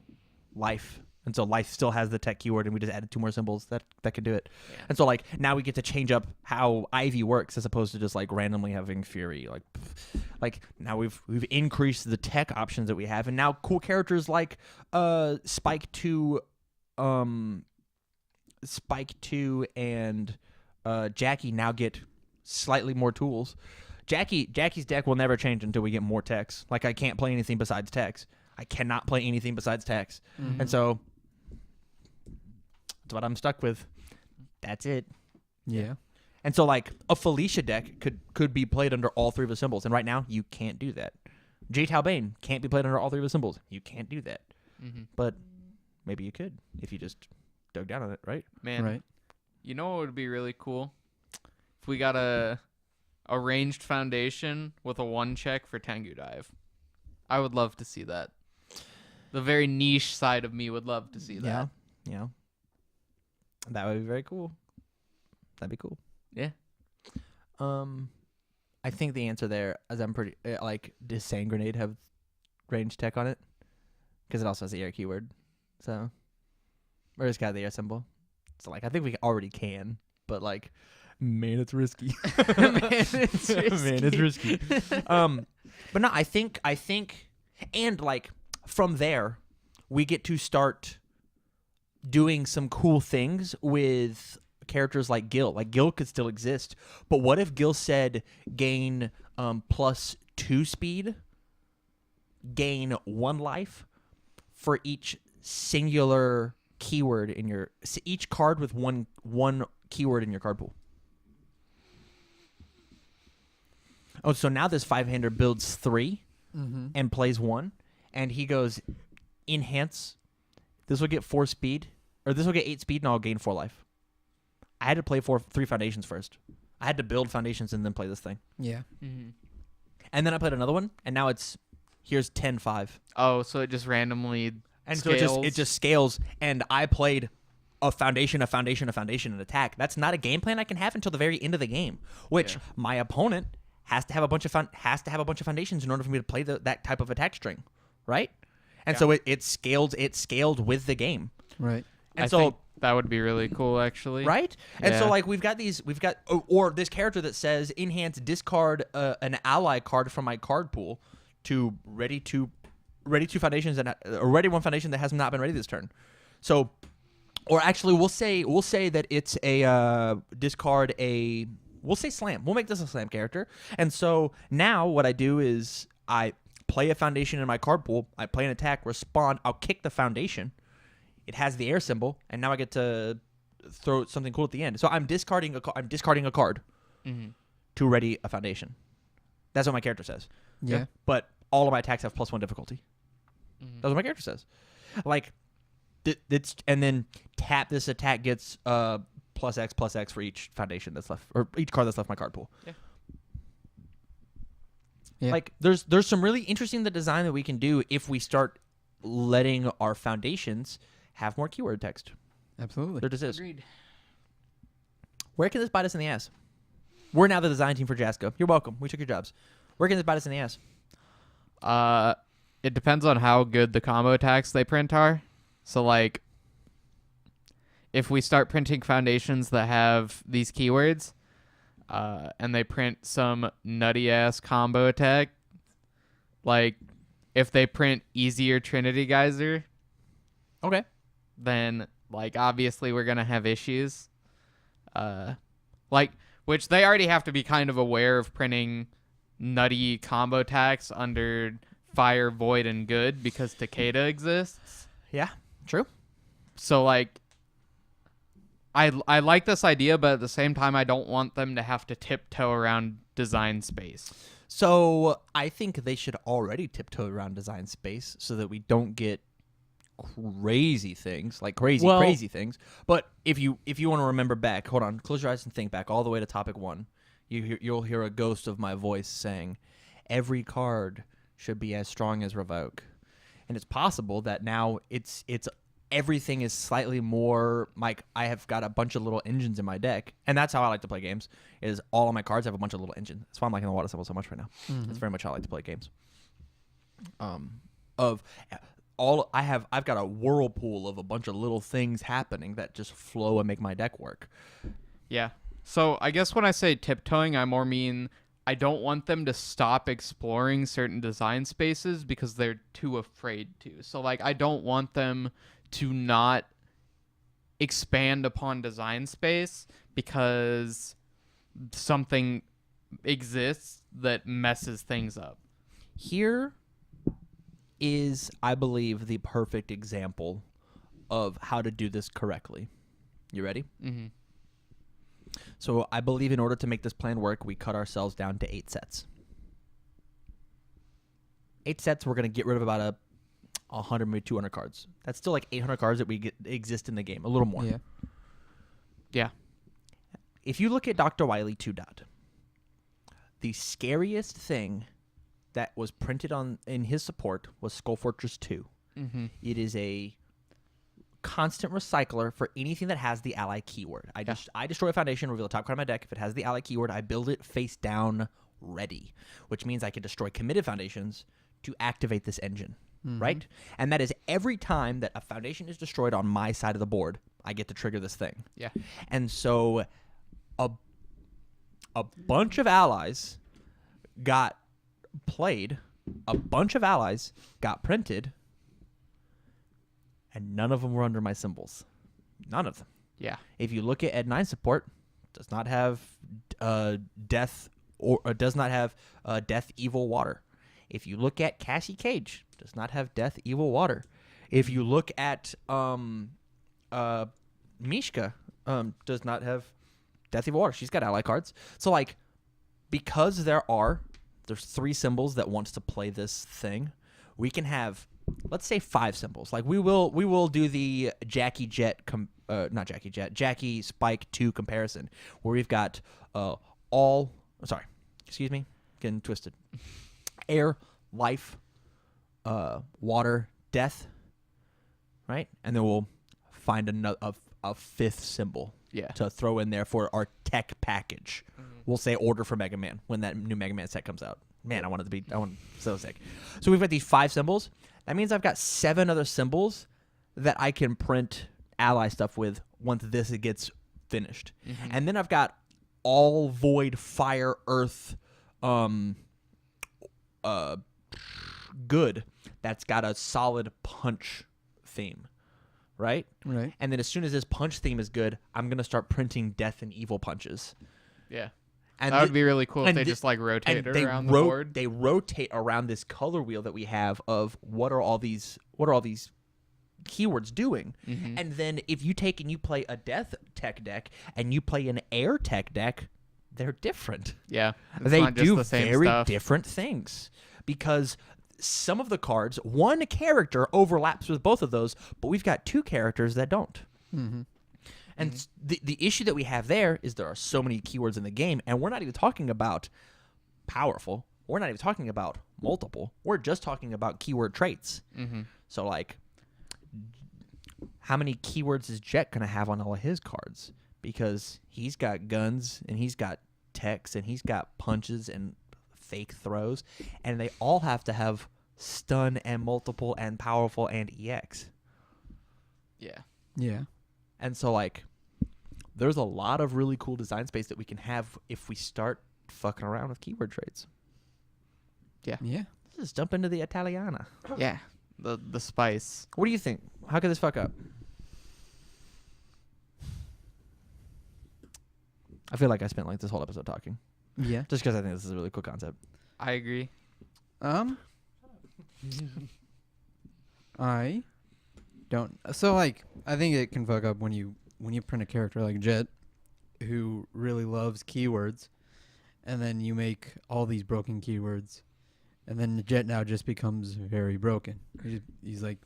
life And so life still has the tech keyword, and we just added 2 more symbols that could do it. Yeah. And so like now we get to change up how Ivy works as opposed to just like randomly having Fury. Like now we've increased the tech options that we have, and now cool characters like Spike 2 and Jackie now get slightly more tools. Jackie's deck will never change until we get more techs. Like I can't play anything besides techs. I cannot play anything besides techs. Mm-hmm. And so that's what I'm stuck with. That's it. Yeah. And so like a Felicia deck could be played under all 3 of the symbols, and right now you can't do that. J Talbane can't be played under all 3 of the symbols. You can't do that. Mm-hmm. But maybe you could if you just dug down on it, right? Man, Right. you know what would be really cool? If we got a ranged foundation with a 1 check for Tengu Dive. I would love to see that. The very niche side of me would love to see that. Yeah. That would be very cool. That'd be cool. Yeah. I think the answer there is I'm pretty like does Sand Grenade have range tech on it? Because it also has the air keyword. So or it's got the air symbol. So like I think we already can, but like man, it's risky. Man, it's risky. Man, it's risky. But no, I think and like from there we get to start doing some cool things with characters like Gil. Like Gil could still exist, but what if Gil said gain +2 speed, gain 1 life for each singular keyword in your each card with one keyword in your card pool. Oh, so now this 5-hander builds 3 and plays 1, and he goes enhance. This will get 4 speed, or this will get 8 speed, and I'll gain 4 life. I had to play 3 foundations first. I had to build foundations and then play this thing. Yeah. Mm-hmm. And then I played another one, and now here's 10-5. Oh, so it just randomly And scales. so it just scales, and I played a foundation, and attack. That's not a game plan I can have until the very end of the game, which my opponent has to have a bunch of foundations in order for me to play that type of attack string, right? And so it scaled with the game. Right. And I so think that would be really cool, actually. right? And so Yeah. like we've got or this character that says enhance discard an ally card from my card pool to ready 2 foundations and ready 1 foundation that has not been ready this turn. So, or actually we'll say that it's a discard a. We'll say slam. We'll make this a slam character. And so now what I do is I play a foundation in my card pool. I play an attack, respond. I'll kick the foundation. It has the air symbol, and now I get to throw something cool at the end. So I'm discarding a card to ready a foundation. That's what my character says. Yeah. But all of my attacks have +1 difficulty. That's what my character says. Like, and then tap this attack gets +X for each foundation that's left, or each card that's left my card pool. Yeah. Like there's some really interesting the design that we can do if we start letting our foundations have more keyword text. Absolutely. There just is. Agreed. Where can this bite us in the ass? We're now the design team for Jasco. You're welcome. We took your jobs. Where can this bite us in the ass? It depends on how good the combo attacks they print are. So like, if we start printing foundations that have these keywords, and they print some nutty ass combo attack, like if they print easier Trinity Geyser, Okay. then like obviously we're gonna have issues. Like which they already have to be kind of aware of printing nutty combo attacks under Fire, Void, and Good because Takeda exists. Yeah. True. So like I like this idea, but at the same time I don't want them to have to tiptoe around design space. So I think they should already tiptoe around design space so that we don't get crazy things, like crazy things. But if you want to remember back, hold on, close your eyes and think back all the way to topic 1. You'll hear a ghost of my voice saying, every card should be as strong as Revoke. And it's possible that now it's everything is slightly more like I have got a bunch of little engines in my deck, and that's how I like to play games. Is all of my cards have a bunch of little engines. That's why I'm liking the water symbol so much right now. That's very much how I like to play games. I've got a whirlpool of a bunch of little things happening that just flow and make my deck work. Yeah. So I guess when I say tiptoeing, I more mean I don't want them to stop exploring certain design spaces because they're too afraid to. So like I don't want them to not expand upon design space because something exists that messes things up. Here is, I believe, the perfect example of how to do this correctly. You ready? Mm-hmm. So I believe in order to make this plan work, we cut ourselves down to 8 sets. 8 sets, we're going to get rid of about 100, maybe 200 cards. That's still like 800 cards that exist in the game, a little more. Yeah. Yeah. If you look at Dr. Wily 2 Dot, the scariest thing that was printed in his support was Skull Fortress 2. Mm-hmm. It is a constant recycler for anything that has the ally keyword. I destroy a foundation, reveal the top card of my deck. If it has the ally keyword, I build it face down ready, which means I can destroy committed foundations to activate this engine, right? And that is every time that a foundation is destroyed on my side of the board, I get to trigger this thing. Yeah. And so a bunch of allies got played, a bunch of allies got printed, and none of them were under my symbols. None of them. Yeah. If you look at Ed 9 support, does not have death or does not have death evil water. If you look at Cassie Cage, does not have death evil water. If you look at Mishka, does not have death evil water. She's got ally cards. So like, because there's 3 symbols that wants to play this thing, we can have, let's say 5 symbols. Like we will do the Jackie Spike 2 comparison, where we've got getting twisted. Air, life, water, death, right? And then we'll find a 5th symbol to throw in there for our tech package. We'll say order for Mega Man when that new Mega Man set comes out. Man, I want so sick. So we've got these 5 symbols. That means I've got 7 other symbols that I can print ally stuff with once this gets finished. Mm-hmm. And then I've got all void, fire, earth, good. That's got a solid punch theme, right? Right. And then as soon as this punch theme is good, I'm going to start printing death and evil punches. Yeah. And that would be really cool if they just like rotate around the board. They rotate around this color wheel that we have of what are all these keywords doing. Mm-hmm. And then if you take and you play a death tech deck and you play an air tech deck, they're different. Yeah. They do very different things because some of the cards, one character overlaps with both of those, but we've got 2 characters that don't. Mm-hmm. And the issue that we have there is there are so many keywords in the game, and we're not even talking about powerful. We're not even talking about multiple. We're just talking about keyword traits. Mm-hmm. So, like, how many keywords is Jet going to have on all of his cards? Because he's got guns, and he's got techs, and he's got punches and fake throws, and they all have to have stun and multiple and powerful and EX. Yeah. Yeah. And so, like, there's a lot of really cool design space that we can have if we start fucking around with keyword traits. Yeah. Yeah. Let's just jump into the Italiana. Yeah. The spice. What do you think? How could this fuck up? I feel like I spent like this whole episode talking. Yeah. Just because I think this is a really cool concept. I agree. I don't. So like, I think it can fuck up when you print a character like Jet, who really loves keywords, and then you make all these broken keywords, and then Jet now just becomes very broken. He's like,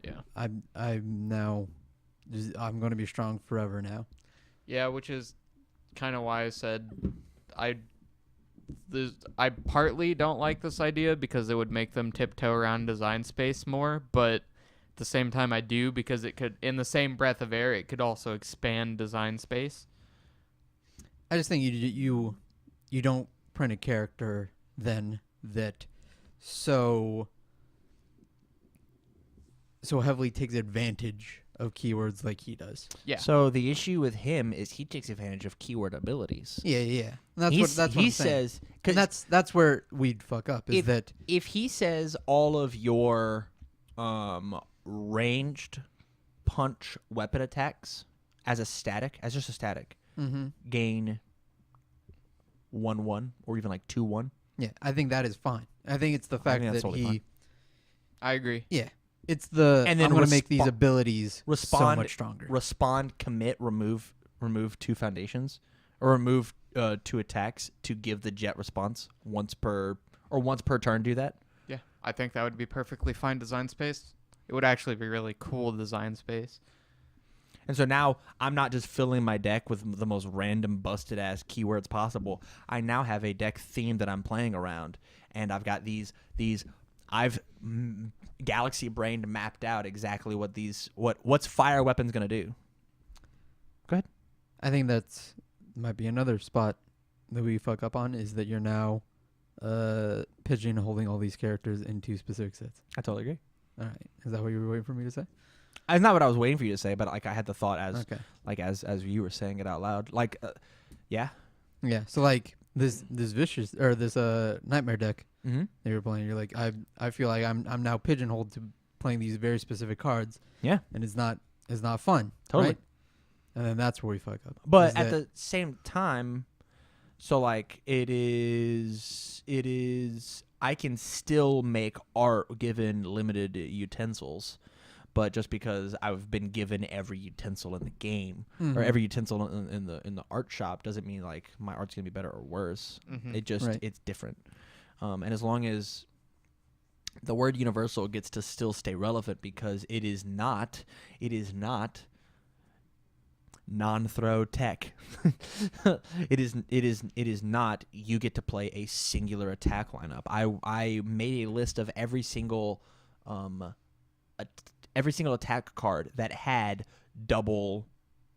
yeah, I'm going to be strong forever now. Yeah, which is kind of why I said I partly don't like this idea because it would make them tiptoe around design space more, but at the same time I do because it could, in the same breath of air, it could also expand design space. I just think you don't print a character then that so so heavily takes advantage of keywords like he does. Yeah. So the issue with him is he takes advantage of keyword abilities. Yeah. And that's He's- what he I'm saying. says And that's where we'd fuck up. Is that if he says all of your ranged punch weapon attacks as just a static, gain 1/1 or even like 2/1. yeah, I think that is fine. I think it's the fact think that's that totally fine. I agree. yeah, it's the And then I'm going to make these abilities so respond- much stronger. Respond, commit, remove 2 foundations or remove 2 attacks to give the jet response once per turn. Do that. Yeah, I think that would be perfectly fine design space. It would actually be really cool design space. And so now I'm not just filling my deck with the most random busted ass keywords possible. I now have a deck theme that I'm playing around, and I've got these I've galaxy brained mapped out exactly what's fire weapons gonna do. Go ahead. I think that's might be another spot that we fuck up on is that you're now pigeonholing all these characters into specific sets. I totally agree. All right, is that what you were waiting for me to say? That's not what I was waiting for you to say, but like I had the thought as Okay. like as you were saying it out loud. Like, yeah. Yeah. So like this vicious or this nightmare deck Mm-hmm. that you were playing, you're like I feel like I'm now pigeonholed to playing these very specific cards. Yeah. And it's not fun. Totally. Right? And then that's where we fuck up. But is at that- the same time, so like it is I can still make art given limited utensils, but just because I've been given every utensil in the game or every utensil in the art shop doesn't mean like my art's gonna be better or worse. Mhm. It just Right. it's different. And as long as the word universal gets to still stay relevant because it is not non-throw tech. it is not you get to play a singular attack lineup. I made a list of every single attack card that had double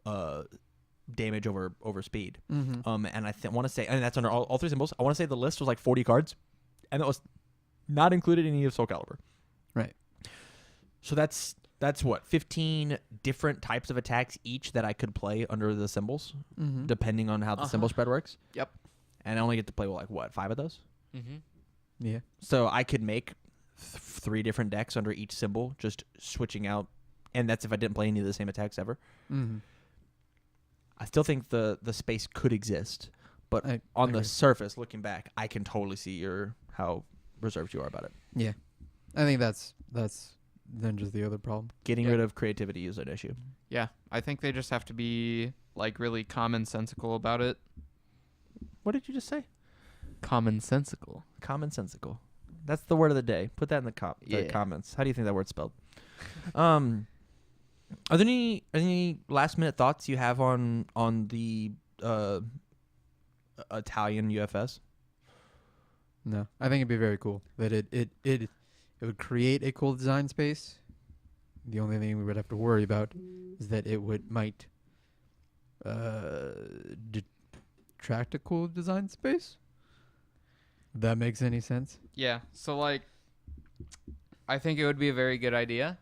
damage over speed. Mhm. And I want to say, and that's under all 3 symbols. I want to say the list was like 40 cards, and that was not included in any of Soul Calibur. Right. So that's what 15 different types of attacks each that I could play under the symbols, depending on how the symbol spread works. Yep. And I only get to play like what 5 of those. Mhm. Yeah. So I could make 3 different decks under each symbol, just switching out, and that's if I didn't play any of the same attacks ever. Mhm. I still think the space could exist, but I on the agree. surface, looking back, I can totally see how reserved you are about it. Yeah. I think that's then just the other problem. Getting Yeah. rid of creativity is an issue. Yeah, I think they just have to be like really commonsensical about it. What did you just say? Commonsensical. Commonsensical. That's the word of the day. Put that in the Yeah. comments. How do you think that word's spelled? Are there any last minute thoughts you have on the Italian UFS? No, I think it'd be very cool that it would create a cool design space. The only thing we would have to worry about is that it might detract a cool design space. If that makes any sense. Yeah, so like I think it would be a very good idea.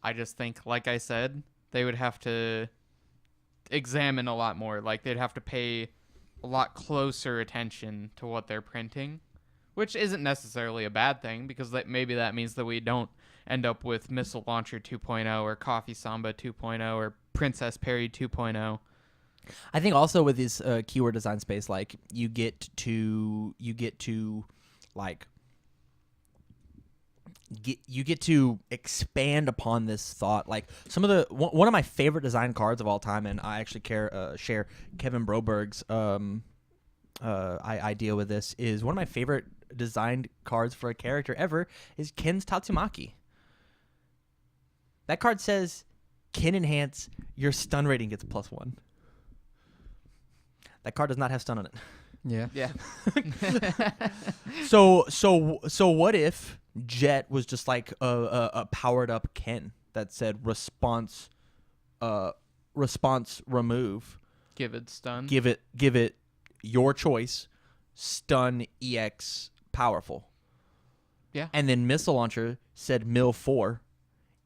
I just think, like I said, they would have to examine a lot more. Like they'd have to pay a lot closer attention to what they're printing, which isn't necessarily a bad thing because maybe that means that we don't end up with Missile Launcher 2.0 or Coffee Samba 2.0 or Princess Perry 2.0. I think also with this keyword design space, like you get to like you get to expand upon this thought. Like some of the one of my favorite design cards of all time, and I actually share Kevin Broberg's idea with this, is one of my favorite designed cards for a character ever is Ken's Tatsumaki. That card says Ken enhance, your stun rating gets +1. That card does not have stun on it. Yeah. Yeah. So what if Jet was just like a powered up Ken that said response remove, Give it stun. give it your choice, stun EX powerful. Yeah. And then missile launcher said mill 4,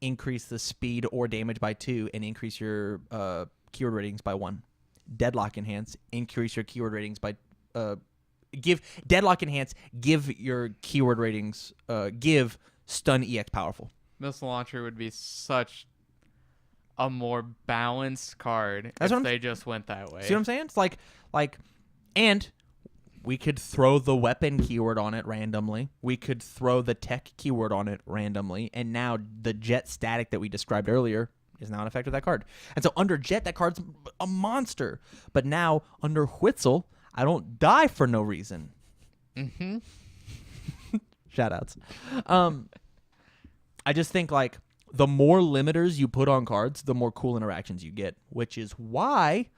increase the speed or damage by 2, and increase your keyword ratings by 1. Deadlock enhance, increase your keyword ratings by give deadlock enhance, give your keyword ratings give stun EX powerful. Missile launcher would be such a more balanced card That's if what they just went that way. See what I'm saying? It's like and we could throw the weapon keyword on it randomly. We could throw the tech keyword on it randomly, and now the jet static that we described earlier is now an effect of that card. And so under jet, that card's a monster. But now under Whitzel, I don't die for no reason. Mm-hmm. Shoutouts. I just think like the more limiters you put on cards, the more cool interactions you get, which is why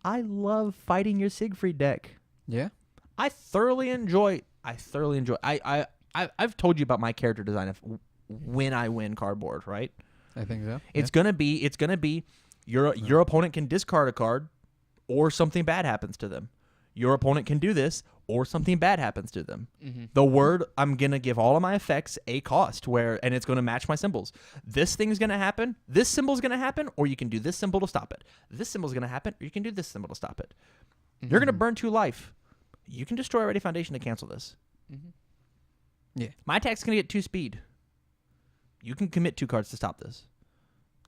I love fighting your Siegfried deck. Yeah. I thoroughly enjoy. I've told you about my character design of when I win cardboard, right? I think so. It's gonna be your opponent can discard a card, or something bad happens to them. Your opponent can do this, or something bad happens to them. Mm-hmm. The word, I'm gonna give all of my effects a cost and it's gonna match my symbols. This thing's gonna happen. This symbol's gonna happen, or you can do this symbol to stop it. This symbol's gonna happen, or you can do this symbol to stop it. Mm-hmm. You're gonna burn 2 life. You can destroy a ready foundation to cancel this. Mm-hmm. Yeah. My attack's gonna get 2 speed. You can commit 2 cards to stop this.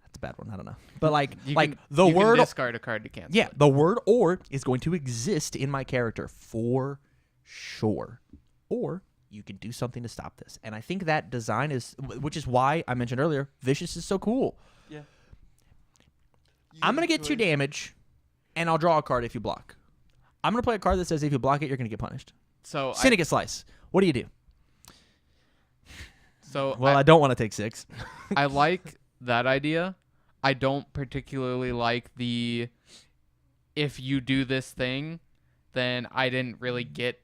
That's a bad one. I don't know, but You the can word discard a card to cancel. yeah, it. the word "or" is going to exist in my character for sure. Or you can do something to stop this. And I think that design which is why I mentioned earlier, Vicious is so cool. Yeah. I'm going to get 2 damage, and I'll draw a card if you block. I'm going to play a card that says if you block it, you're going to get punished. So Syndicate Slice. What do you do? I I don't want to take 6. I like that idea. I don't particularly like the if you do this thing, then I didn't really get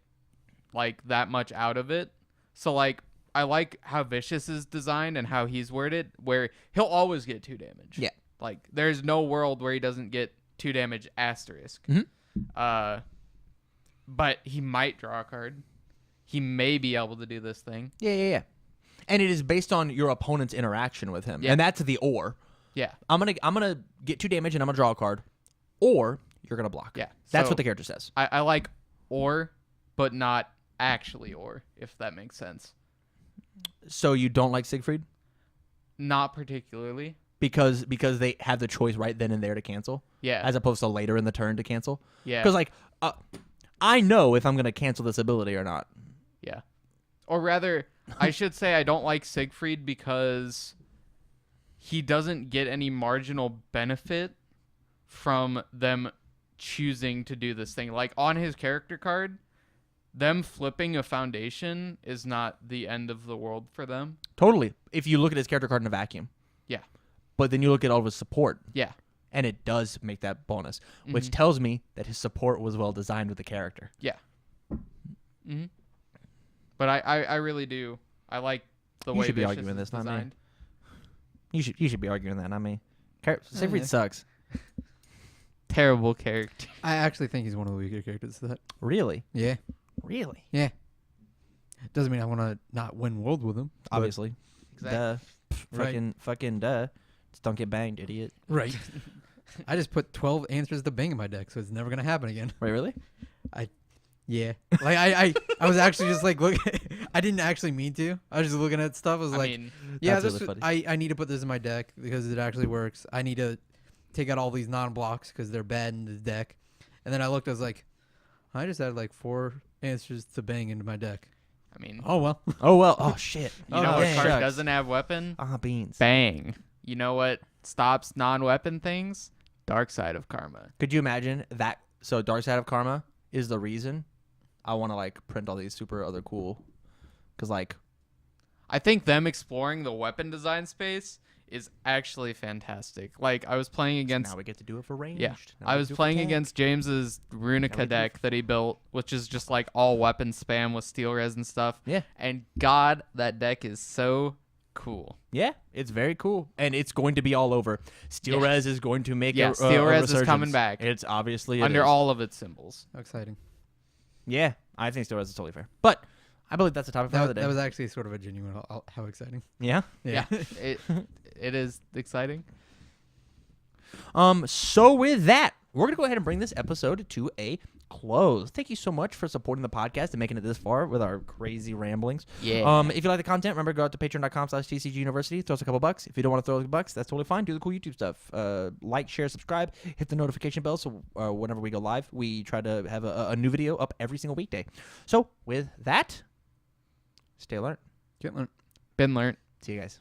like that much out of it. So like I like how Vicious is designed and how he's worded, where he'll always get 2 damage. Yeah. Like there's no world where he doesn't get 2 damage asterisk. Mhm. But he might draw a card. He may be able to do this thing. Yeah. And it is based on your opponent's interaction with him. Yeah. And that's the or. Yeah. I'm gonna get 2 damage and I'm gonna draw a card, or you're gonna block. Yeah. That's So what the character says. I like or, but not actually or, if that makes sense. So you don't like Siegfried Not particularly. because they have the choice right then and there to cancel, Yeah. as opposed to later in the turn to cancel. Yeah. Because I know if I'm gonna cancel this ability or not. Yeah. Or rather, I should say I don't like Siegfried because he doesn't get any marginal benefit from them choosing to do this thing. Like on his character card, them flipping a foundation is not the end of the world for them. Totally. If you look at his character card in a vacuum. Yeah. But then you look at all of his support, Yeah. and it does make that bonus, which Mhm. tells me that his support was well designed with the character. Yeah. Mm-hmm. But I really do. I like the You way should be Vicious arguing is this, not me. designed. You should be arguing that, not me. Siegfried yeah. sucks. Terrible character. I actually think he's one of the weaker characters to that. Really? Yeah. Really? Yeah. Doesn't mean I want to not win world with him. but- Obviously. Exactly. Duh. Right. Fucking duh. Just don't get banged, idiot. Right. I just put 12 answers to bang in my deck, so it's never gonna happen again. Wait, really? Yeah. Like I was actually just like look. I didn't actually mean to. I was just looking at stuff. I was I like, mean, yeah, That's this. really funny. I need to put this in my deck because it actually works. I need to take out all these non-blocks because they're bad in the deck. And then I looked. I was like, I just added like 4 answers to bang into my deck. I mean, Oh well. Oh, well. Oh, shit. you know what dang. card Shucks. doesn't have weapon? Ah, beans. Bang. You know what stops non-weapon things? Dark Side of Karma. Could you imagine that? So Dark Side of Karma is the reason I want to, like, print all these super other cool. Because, like, I think them exploring the weapon design space is actually fantastic. Like I was playing against now we get to do it for ranged. Yeah, Now I we was do it for playing tank. against James's Now we Runica do deck that he built, which is just like all weapon spam with steel res and stuff. Yeah. And God, that deck is so cool. Yeah, it's very cool. And it's going to be all over. Steel Yeah. Res is going to make Yeah, a Steel Res is resurgence. coming back. It's obviously it Under is. all of its symbols. How exciting. Yeah, I think Steel Res is totally fair. But I believe that's the topic for That, another day. that was actually sort of a genuine how exciting. Yeah? Yeah. it it is exciting. So with that, we're gonna go ahead and bring this episode to a close. Thank you so much for supporting the podcast and making it this far with our crazy ramblings. Yeah. If you like the content, remember go out to patreon.com/TCG University. Throw us a couple bucks. If you don't want to throw the bucks, that's totally fine. Do the cool YouTube stuff. Like, share, subscribe, hit the notification bell so whenever we go live, we try to have a new video up every single weekday. So with that, stay alert. Get learned. Been learned. See you guys.